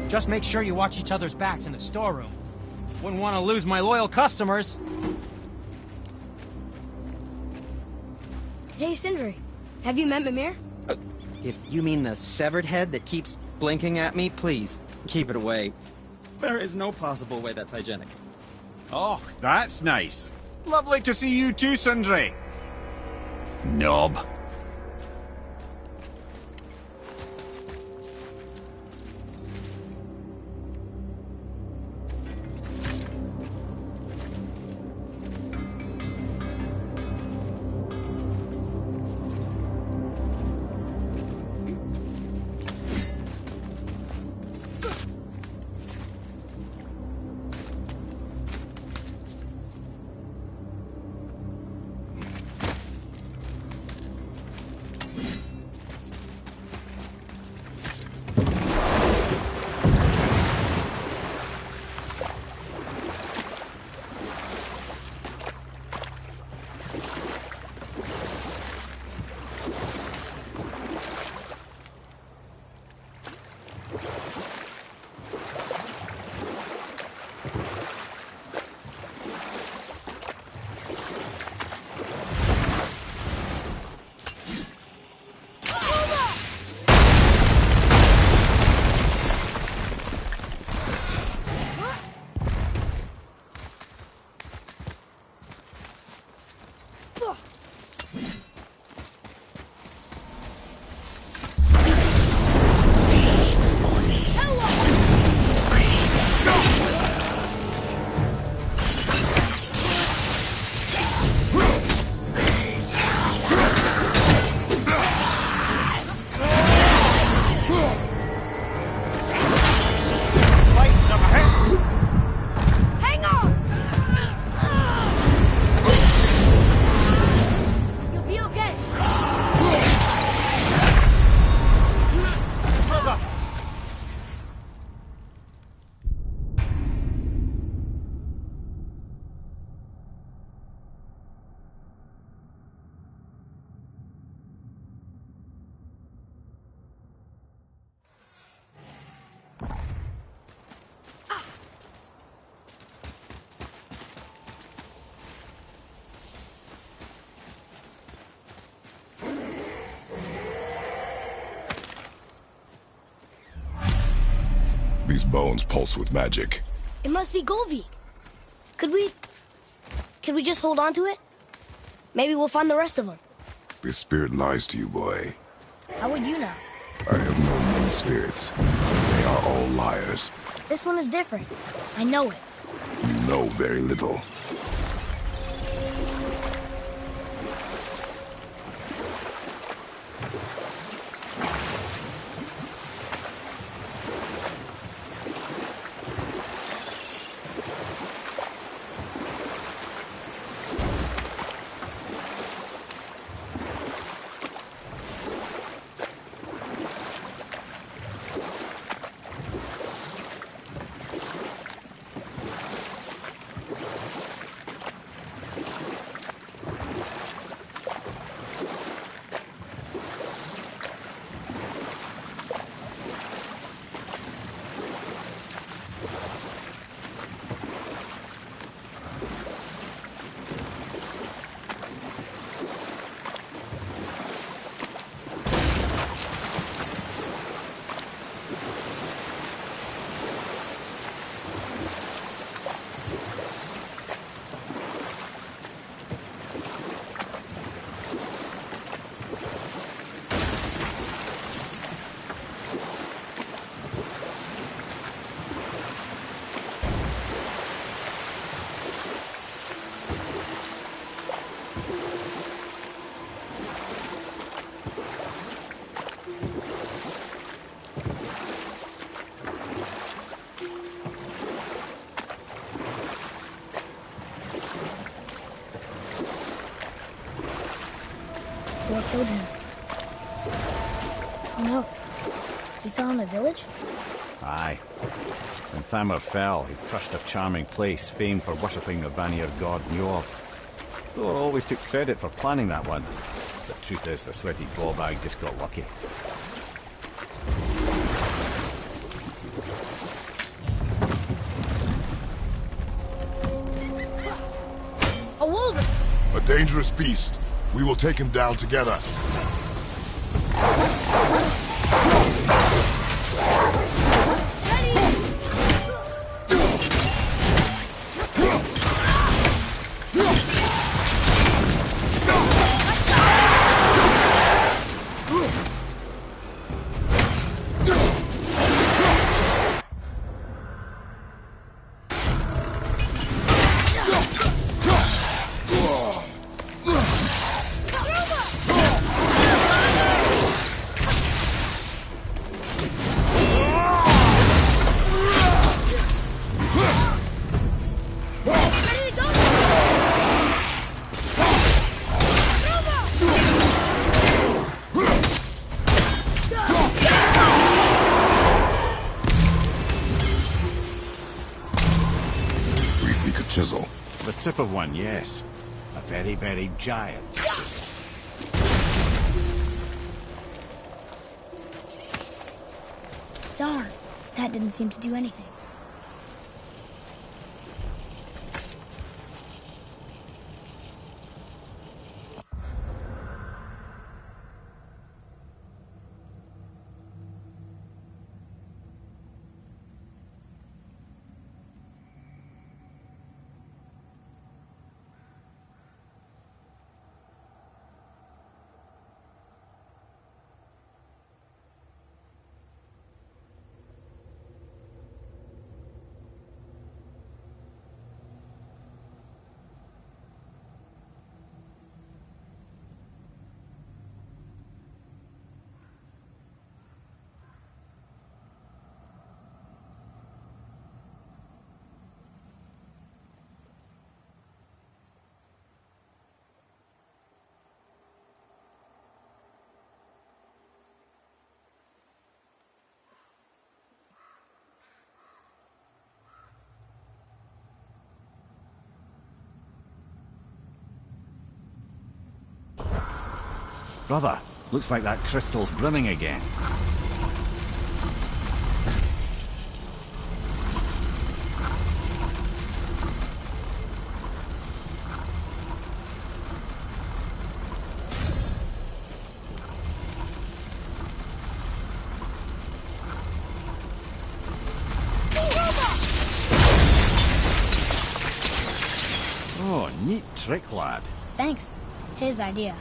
Just make sure you watch each other's backs in the storeroom. Wouldn't want to lose my loyal customers. Hey, Sindri. Have you met Mimir? If you mean the severed head that keeps blinking at me, please, keep it away. There is no possible way that's hygienic. Oh, that's nice. Lovely to see you too, Sindri. Knob. These bones pulse with magic. It must be Golvi. Could we just hold on to it? Maybe we'll find the rest of them. This spirit lies to you, boy. How would you know? I have known many spirits. They are all liars. This one is different. I know it. You know very little. What killed him? Oh no. He fell in a village? Aye. When Thamur fell, he crushed a charming place famed for worshipping the Vanir god Njord. Thor always took credit for planning that one. The truth is, the sweaty ballbag just got lucky. A wolverine! A dangerous beast. We will take him down together. Chisel. The tip of one, yes. A very, very giant chisel. Darn, that didn't seem to do anything. Brother, looks like that crystal's brimming again. trick, lad. Thanks. His idea.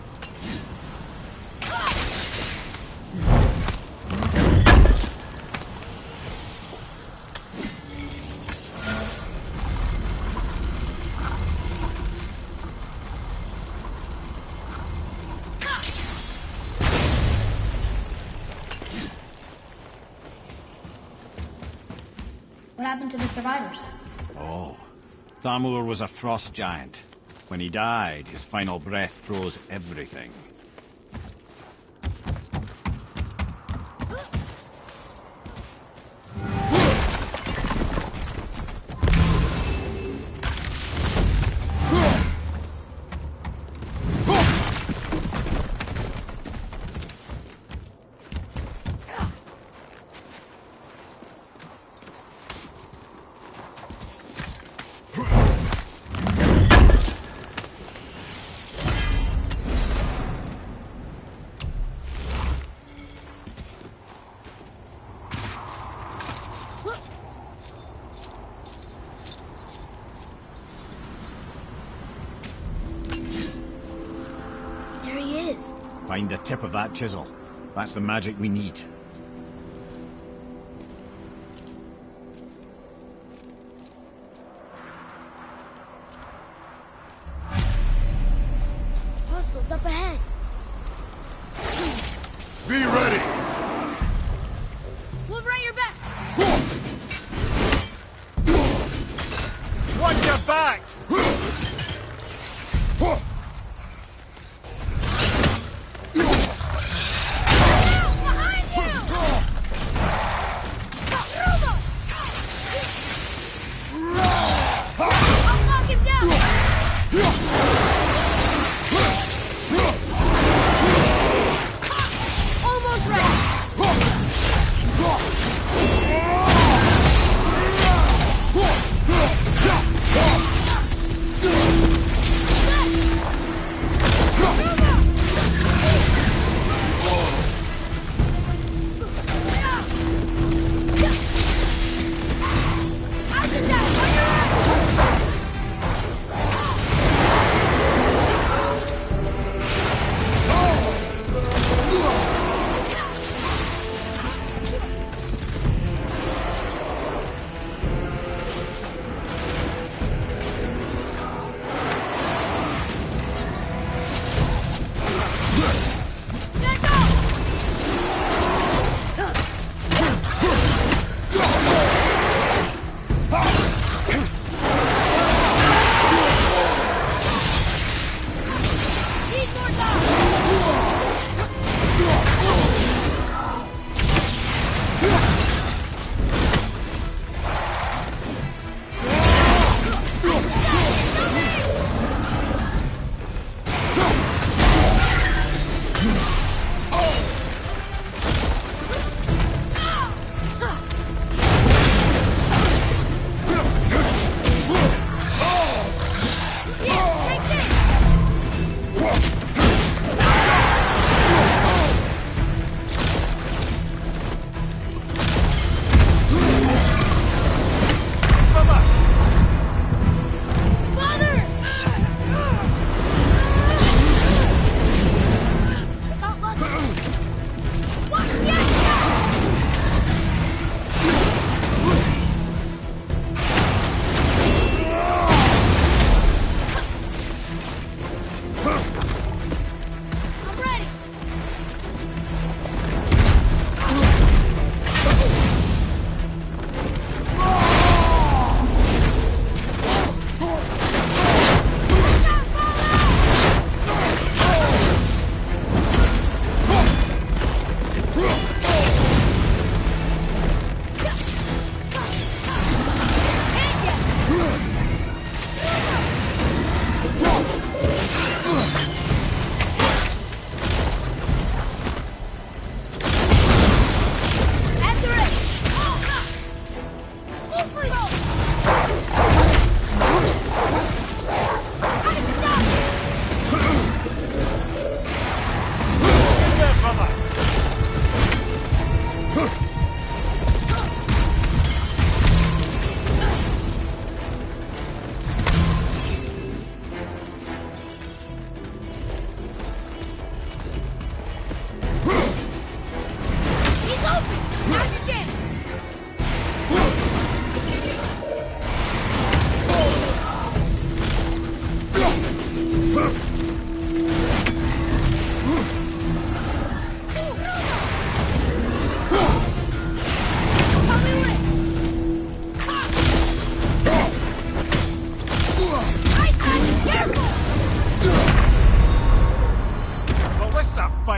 What happened to the survivors? Oh. Thamur was a frost giant. When he died, his final breath froze everything. There he is. Find the tip of that chisel. That's the magic we need. Hostiles up ahead. Be ready! We'll right your back. Watch your back! Behind you!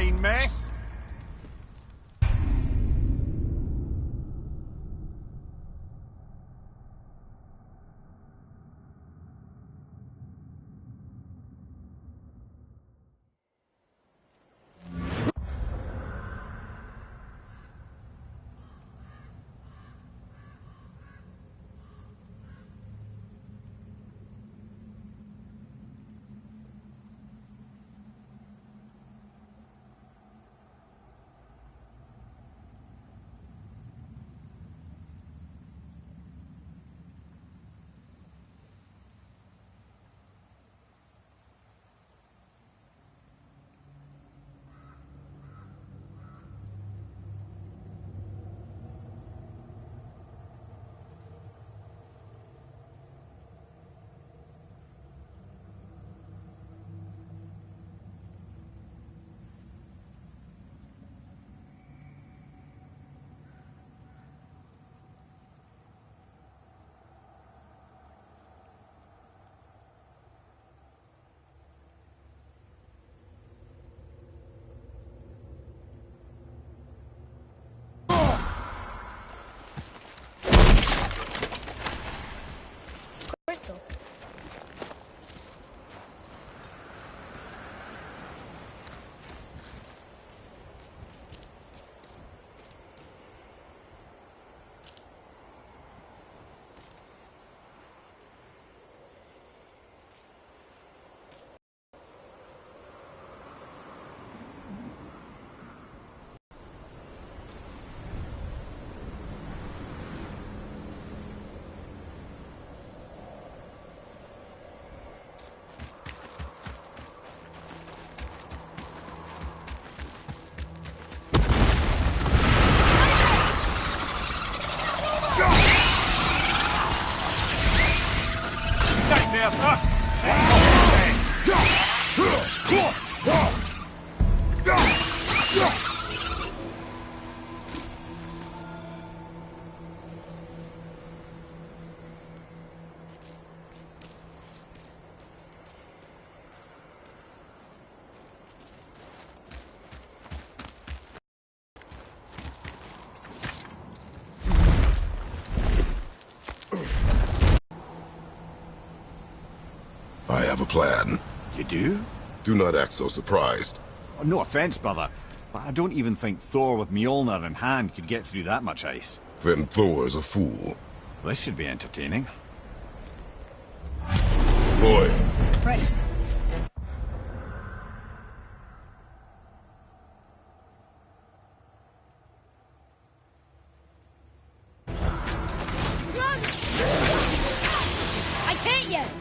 mine, mess! Crystal. I have a plan. You do? Do not act so surprised. Oh, no offense, brother, but I don't even think Thor with Mjolnir in hand could get through that much ice. Then Thor's a fool. This should be entertaining. Lloyd. Ready. I can't yet!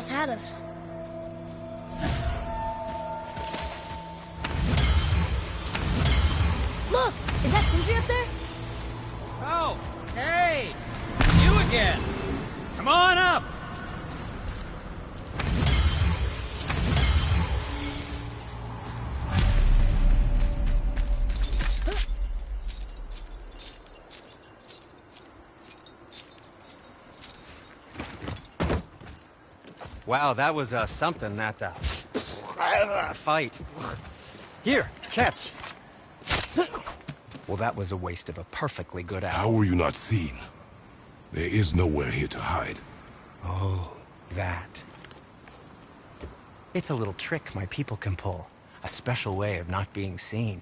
almost had us. Look! Is that Sindri up there? Oh, hey! You again! Come on up! Wow, that was something, that fight. Here, catch. Well, that was a waste of a perfectly good hour. How were you not seen? There is nowhere here to hide. Oh, that. It's a little trick my people can pull. A special way of not being seen.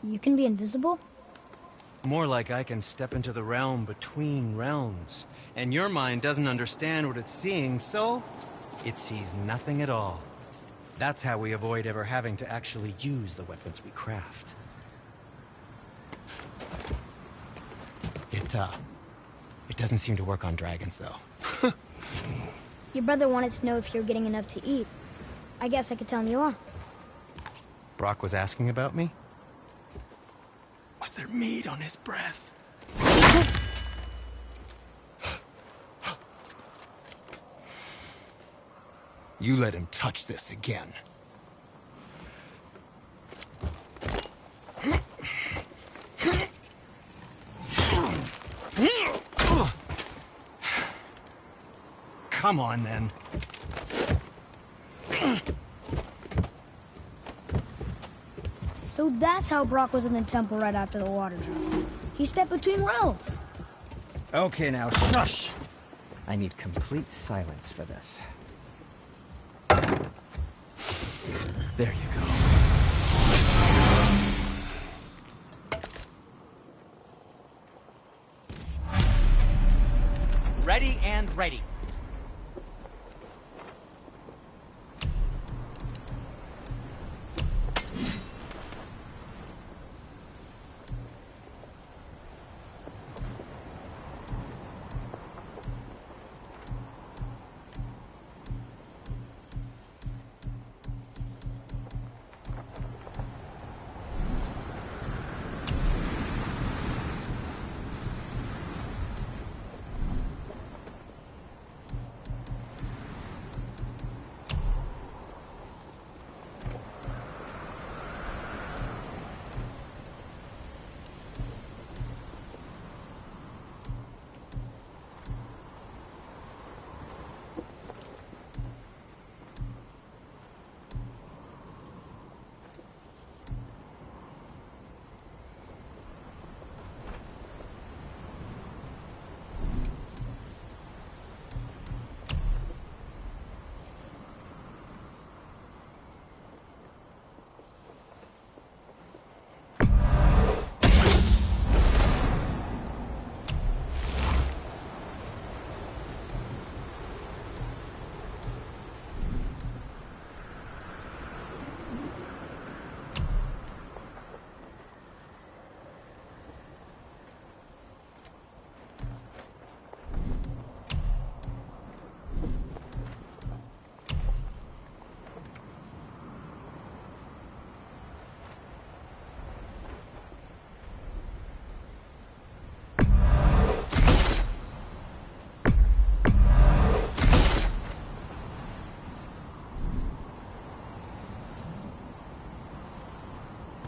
You can be invisible? More like I can step into the realm between realms. And your mind doesn't understand what it's seeing, so it sees nothing at all. That's how we avoid ever having to actually use the weapons we craft. It doesn't seem to work on dragons, though. Your brother wanted to know if you're getting enough to eat. I guess I could tell him you are. Brock was asking about me? Was there meat on his breath? You let him touch this again. Come on, then. So that's how Brock was in the temple right after the water drop. He stepped between realms. Okay, now, shush! I need complete silence for this. There you go. Ready and ready.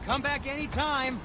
Come back anytime.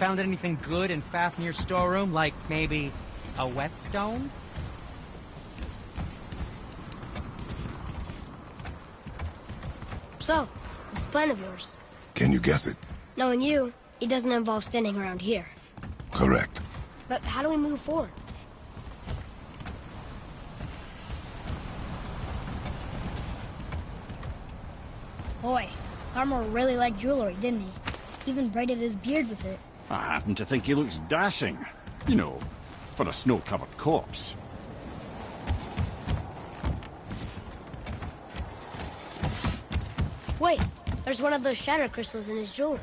Found anything good in Fafnir's storeroom? Like, maybe a whetstone? So, this plan of yours. Can you guess it? Knowing you, it doesn't involve standing around here. Correct. But how do we move forward? Boy, Armor really liked jewelry, didn't he? Even braided his beard with it. I happen to think he looks dashing. You know, for a snow-covered corpse. Wait, there's one of those shatter crystals in his jewelry.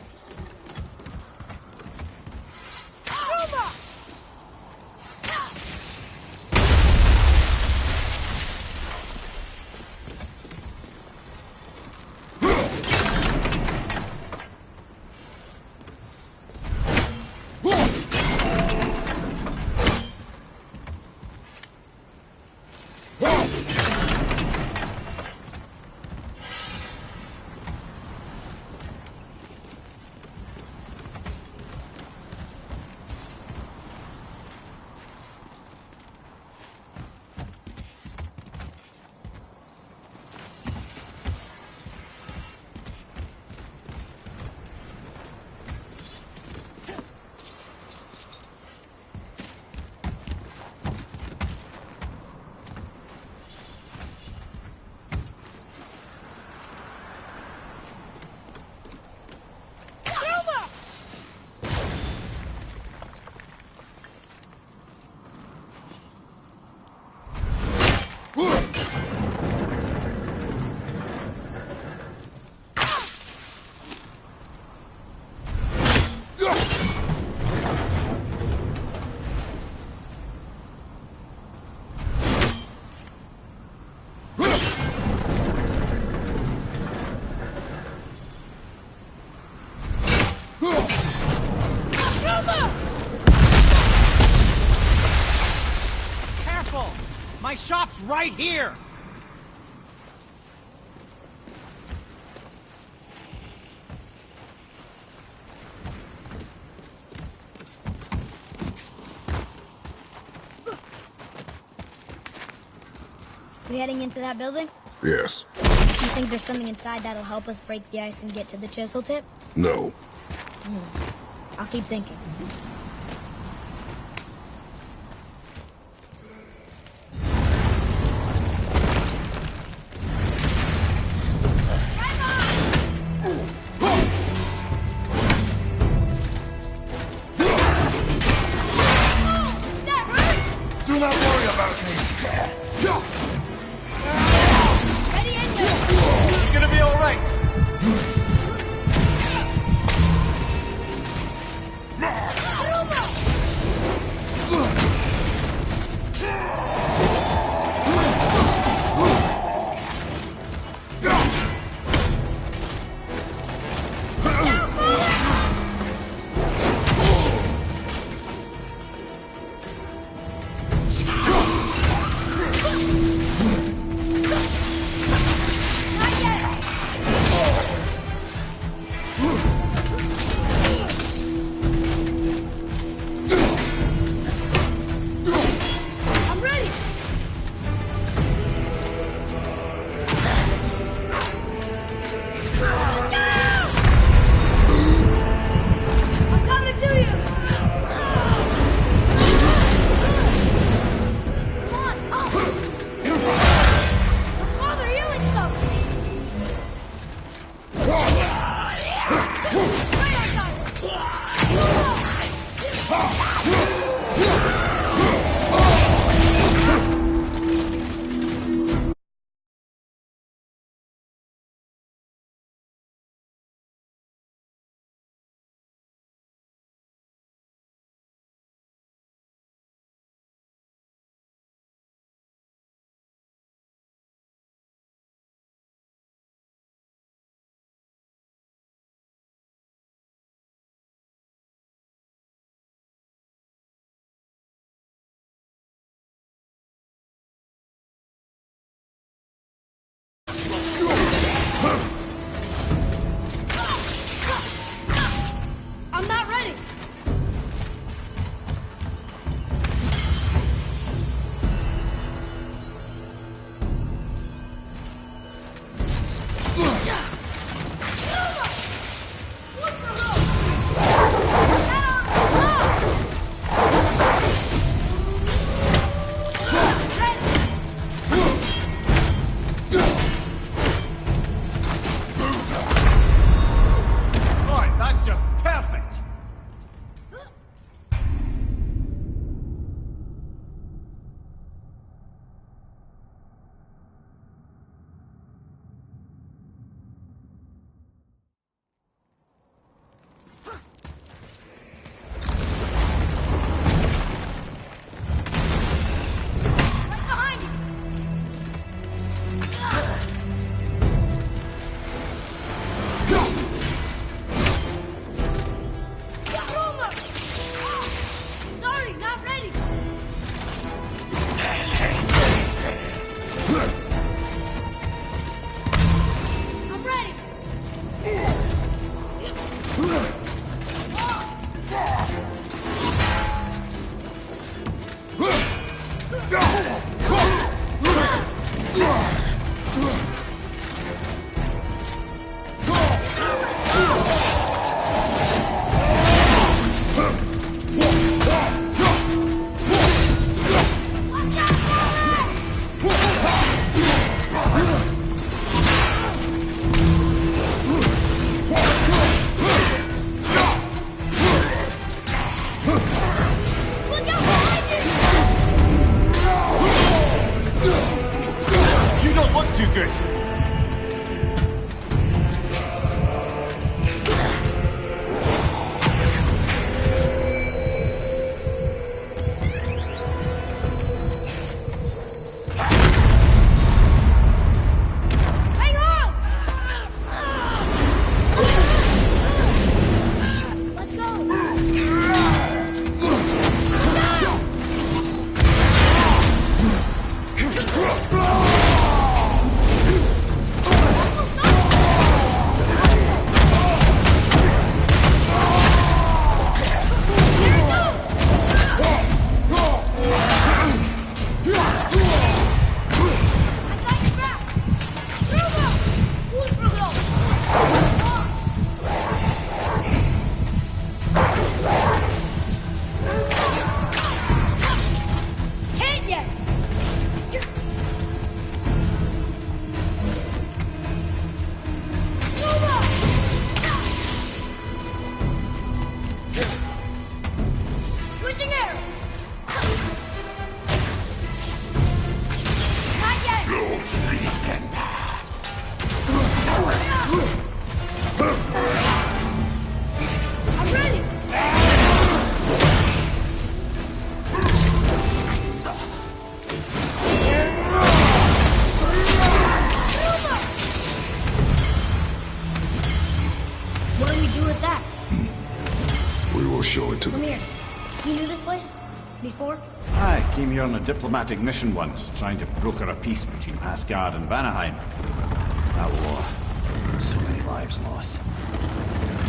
My shop's right here! We heading into that building? Yes. You think there's something inside that'll help us break the ice and get to the chisel tip? No. I'll keep thinking. Do not worry about me. It's gonna be all right. show it to Come me. here. You knew this place? Before? I came here on a diplomatic mission once, trying to broker a peace between Asgard and Vanaheim. That war. So many lives lost.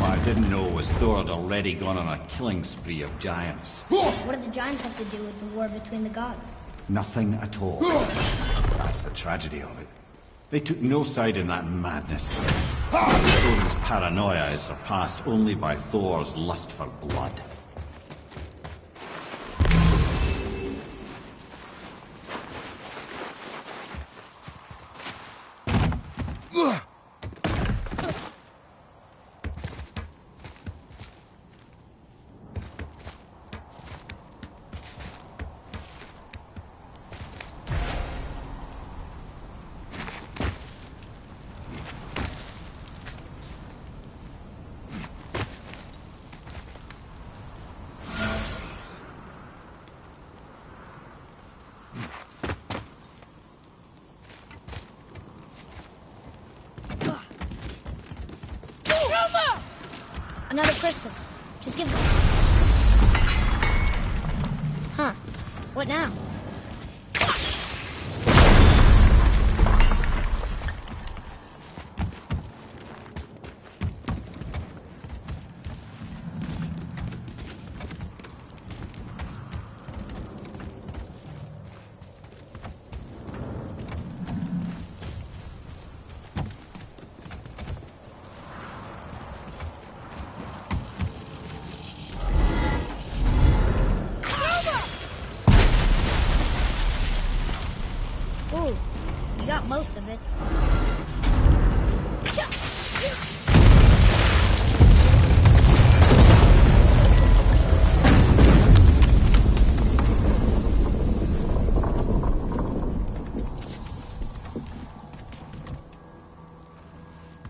What I didn't know was Thor had already gone on a killing spree of giants. What did the giants have to do with the war between the gods? Nothing at all. That's the tragedy of it. They took no side in that madness. Odin's paranoia is surpassed only by Thor's lust for blood. Another crystal. Just give them. Huh. What now? Ooh, you got most of it.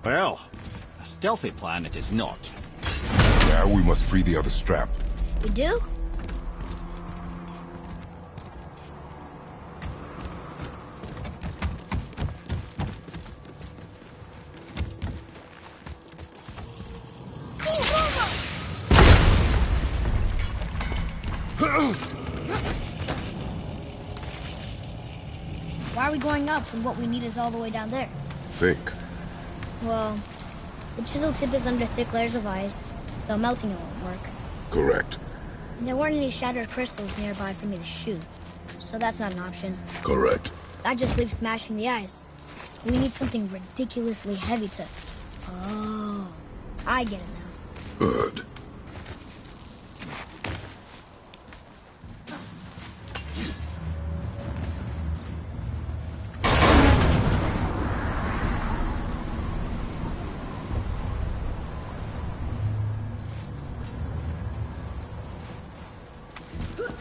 Well, a stealthy plan it is not. Now we must free the other strap. We do? Why are we going up when what we need is all the way down there? Think. Well, the chisel tip is under thick layers of ice, so melting it won't work. Correct. And there weren't any shattered crystals nearby for me to shoot, so that's not an option. Correct. That just leaves smashing the ice. We need something ridiculously heavy to... Oh, I get it now. Good.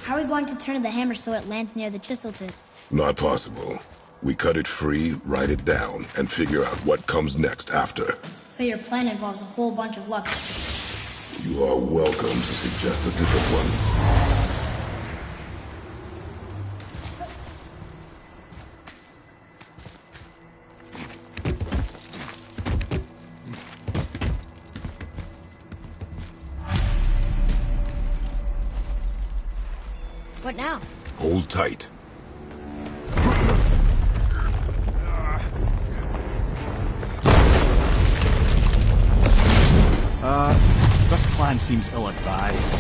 How are we going to turn the hammer so it lands near the chisel tip? Not possible. We cut it free, write it down, and figure out what comes next after. So your plan involves a whole bunch of luck. You are welcome to suggest a different one. What now? Hold tight. This plan seems ill-advised.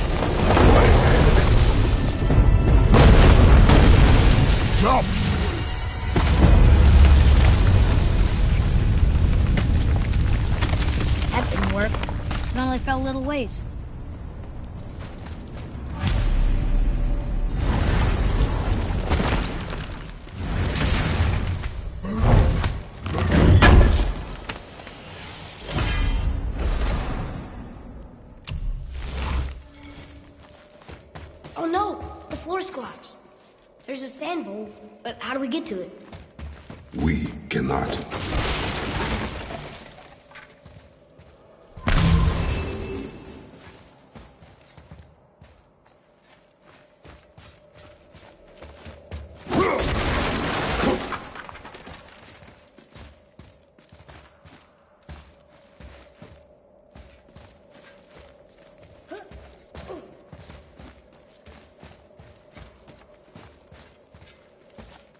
Jump! That didn't work. It only fell a little ways. Oh no! The floor's collapsed. There's a sand bowl, but how do we get to it? We cannot.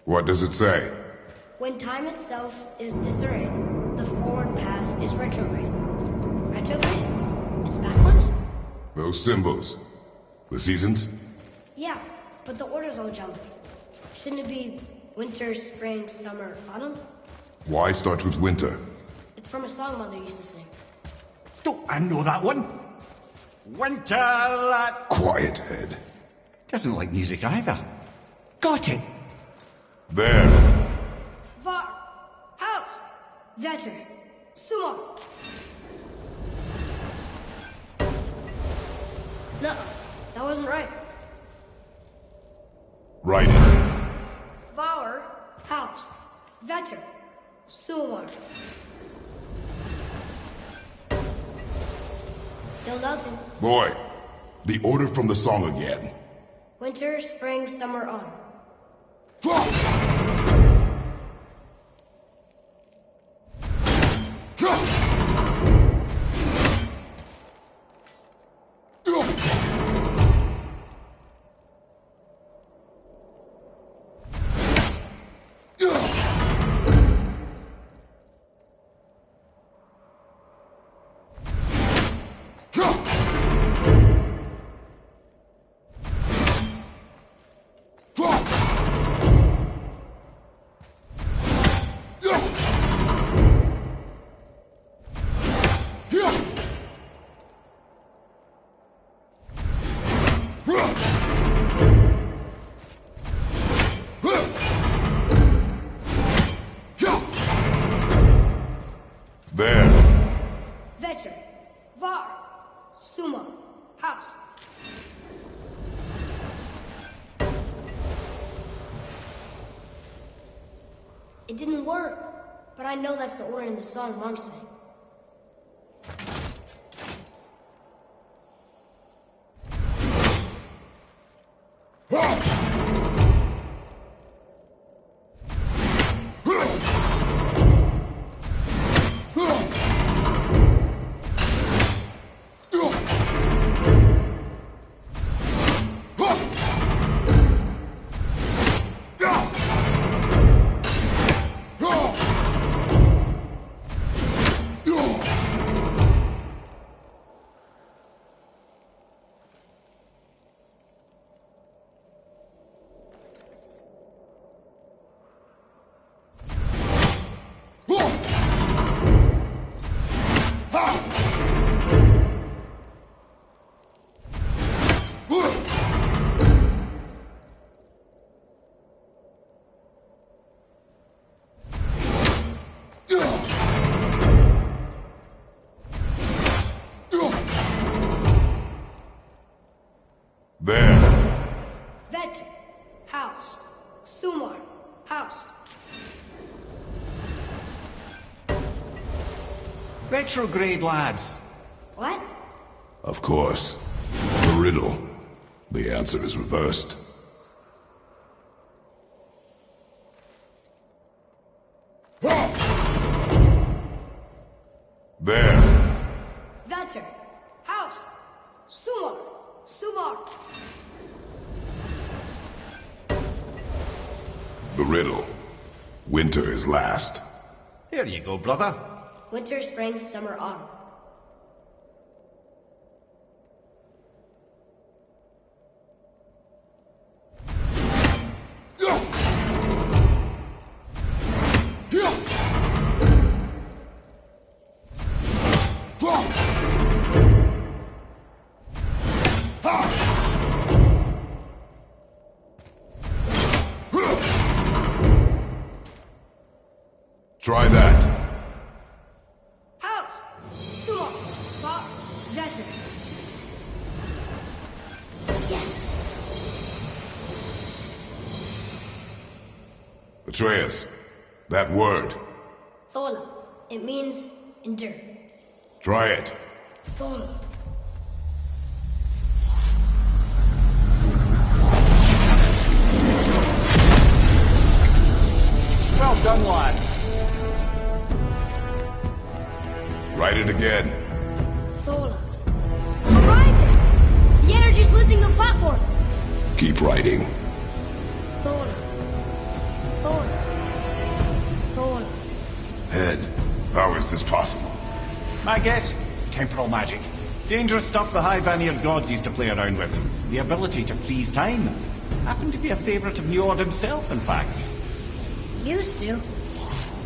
What does it say? When time itself is disarrayed, the forward path is retrograde. Retrograde? It's backwards? Those symbols. The seasons? Yeah, but the order's all jumpy. Shouldn't it be winter, spring, summer, autumn? Why start with winter? It's from a song Mother used to sing. Don't I know that one? Winter lad. Quiet, head. Doesn't like music either. Got it. There. Var, house, vetter, sumo. No, that wasn't right. Write it. Var, house, vetter, sumo. Still nothing. Boy, the order from the song again. Winter, spring, summer, autumn. There. Vetter, var, sumo, house. It didn't work, but I know that's the order in the song Mom sang. There. Vetter, house, sumo, house. Retrograde, lads. What? Of course. The riddle. The answer is reversed. There. Vetter, house, sumo, sumo. The riddle. Winter is last. Here you go, brother. Winter, spring, summer, autumn. Try that. House, sumo, var, vetter. Yes. Atreus, that word. Thola. It means endure. Try it. Thola. Well done, lad. Write it again. Thola. Horizon! The energy's lifting the platform. Keep writing. Thola. Head, how is this possible? My guess? Temporal magic. Dangerous stuff the High Vanir gods used to play around with. The ability to freeze time. Happened to be a favorite of Njord himself, in fact. Used to?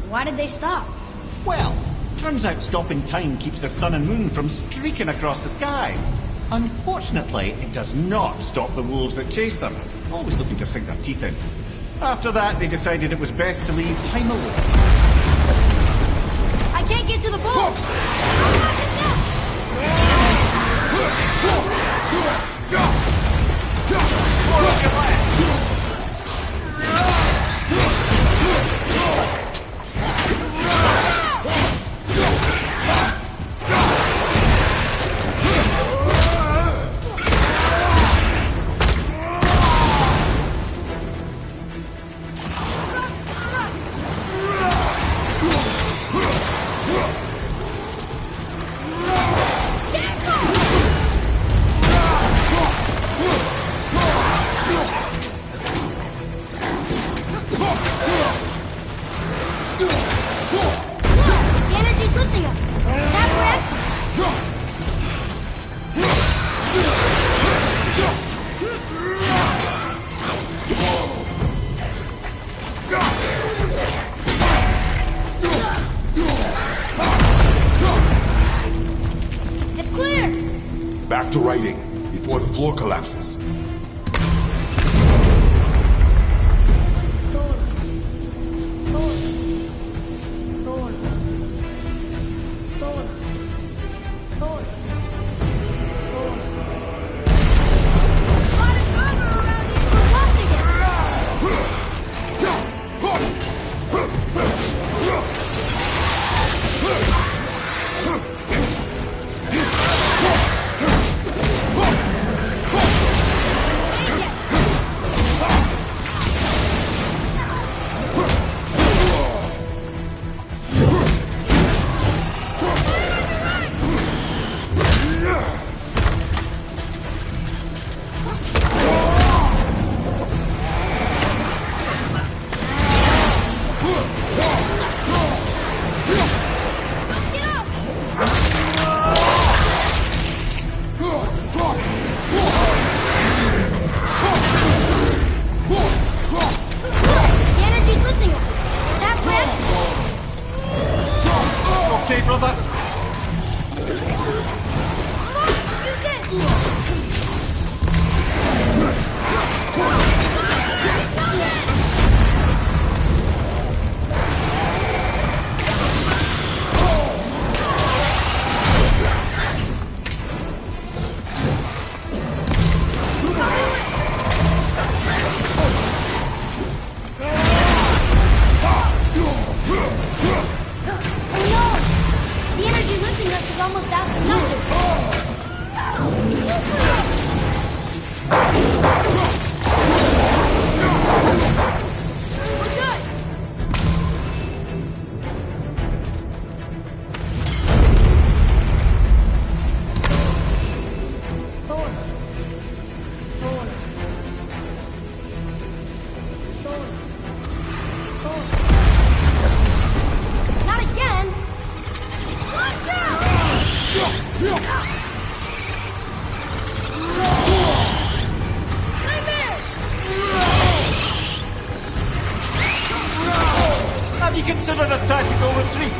Why did they stop? Well, turns out stopping time keeps the sun and moon from streaking across the sky. Unfortunately, it does not stop the wolves that chase them, always looking to sink their teeth in. After that, they decided it was best to leave time alone. I can't get to the boat! Back to writing, before the floor collapses. Have you considered a tactical retreat?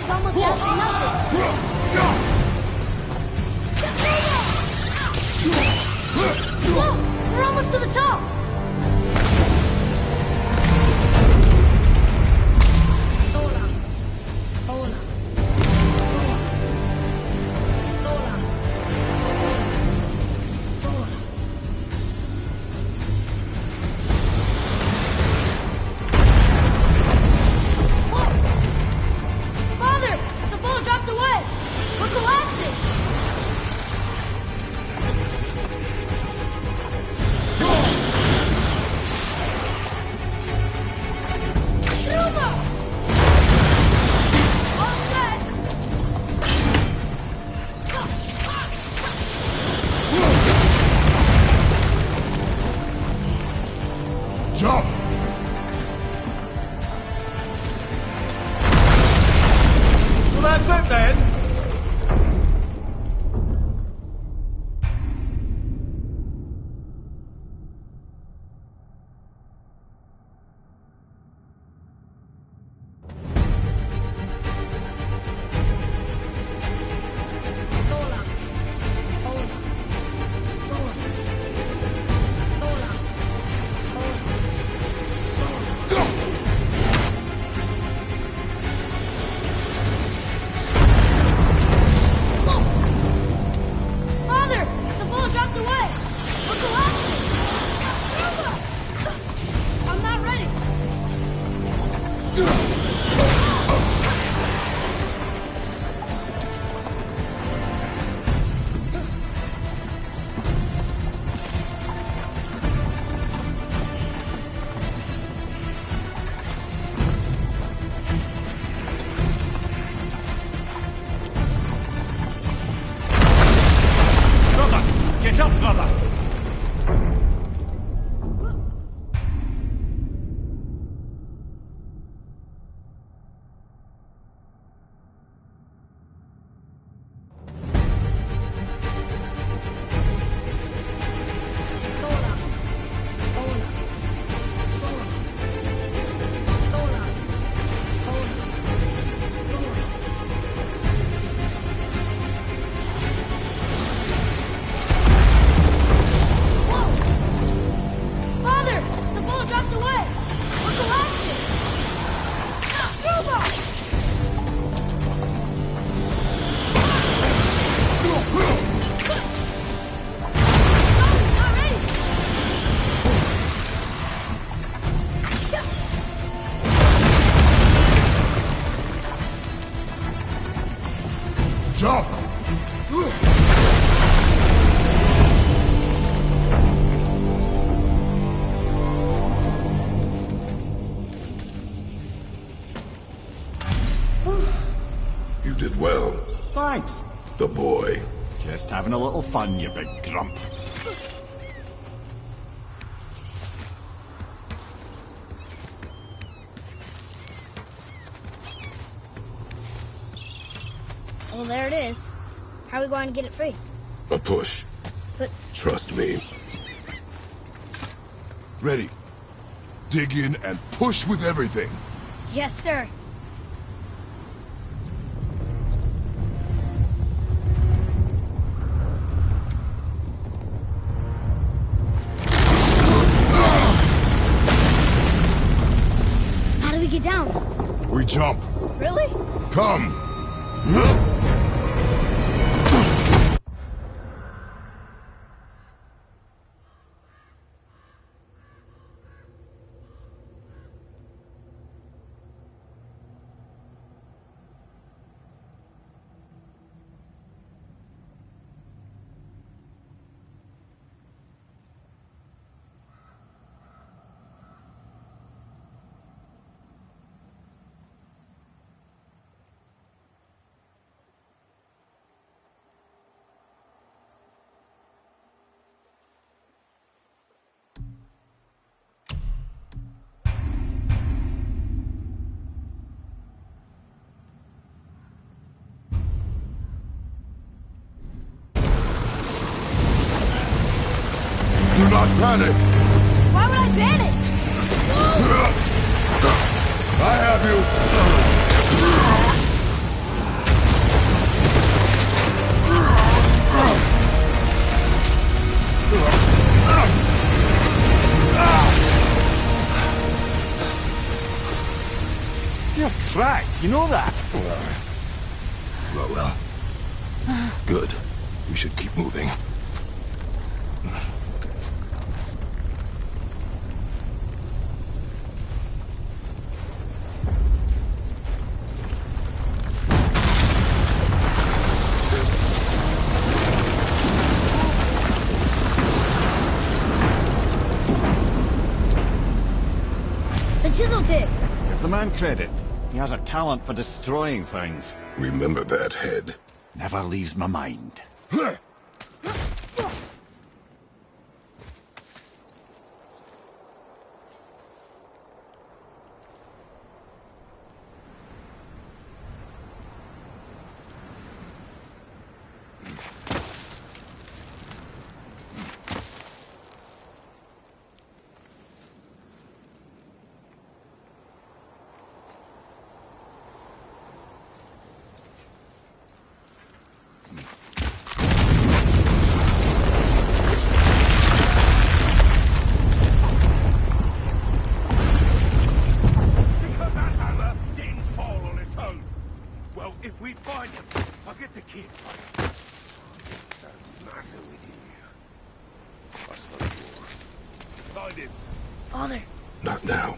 It's almost down to nothing. Look! We're almost to the top! Jump! Well, that's it then. Get up, brother! Jump! You did well. Thanks. The boy. Just having a little fun, you big grump. Well, there it is. How are we going to get it free? A push. But... Trust me. Ready. Dig in and push with everything. Yes, sir. How do we get down? We jump. Really? Come! Do not panic! Why would I panic? I have you! You know that? Well. Good. We should keep moving. The chisel tip! Give the man credit. He has a talent for destroying things. Remember that head. Never leaves my mind. Father. Not now.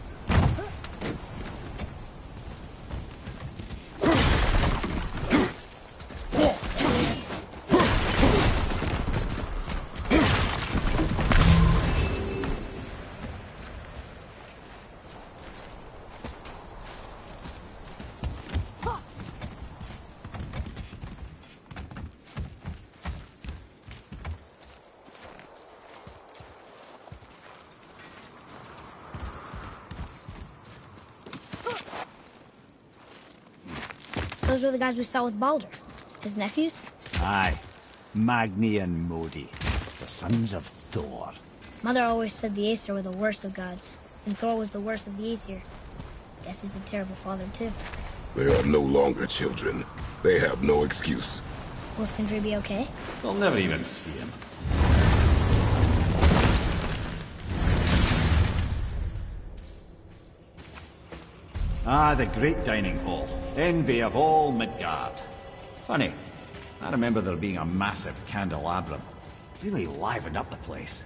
Those were the guys we saw with Baldur. His nephews? Aye. Magni and Modi. The sons of Thor. Mother always said the Aesir were the worst of gods, and Thor was the worst of the Aesir. Guess he's a terrible father, too. They are no longer children. They have no excuse. Will Sindri be okay? They'll never even see him. Ah, the great dining hall. Envy of all Midgard. Funny, I remember there being a massive candelabrum. Really livened up the place.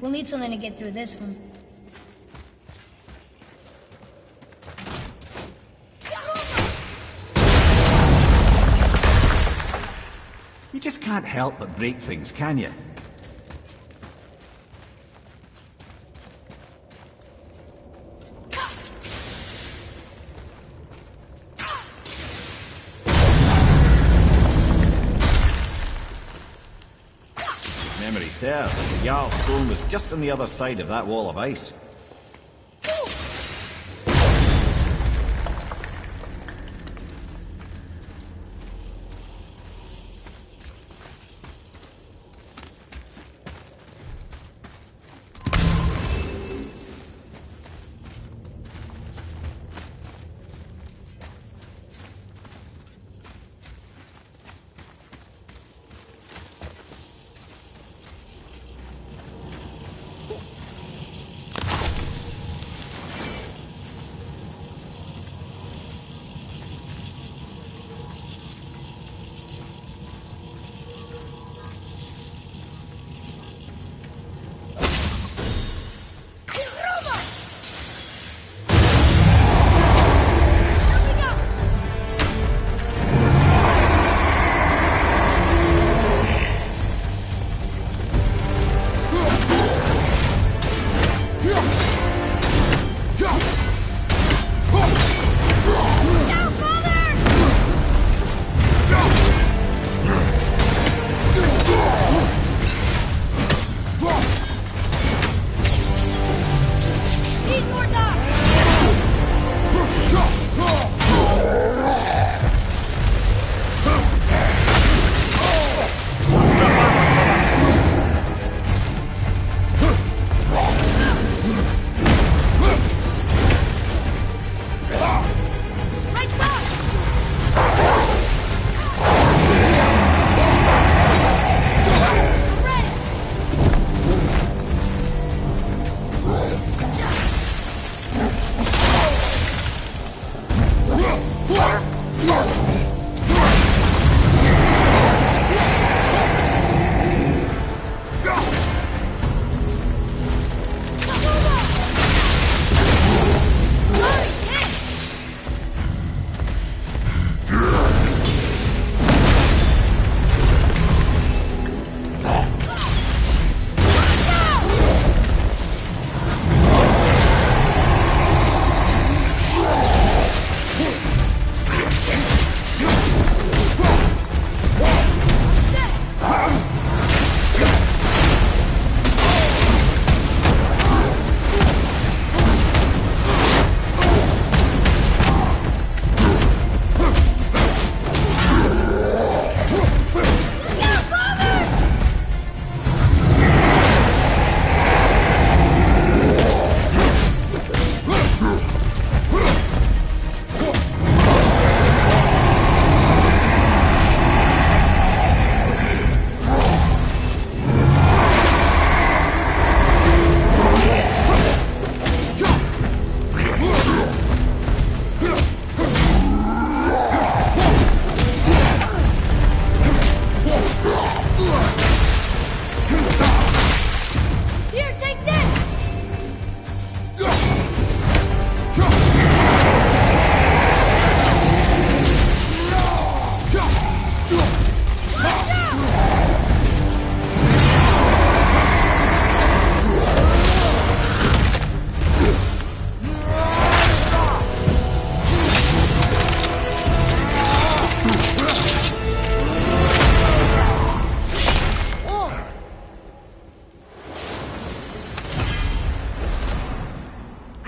We'll need something to get through this one. You just can't help but break things, can you? Memory serves, the Jarl's throne was just on the other side of that wall of ice.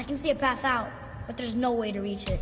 can see a path out, but there's no way to reach it.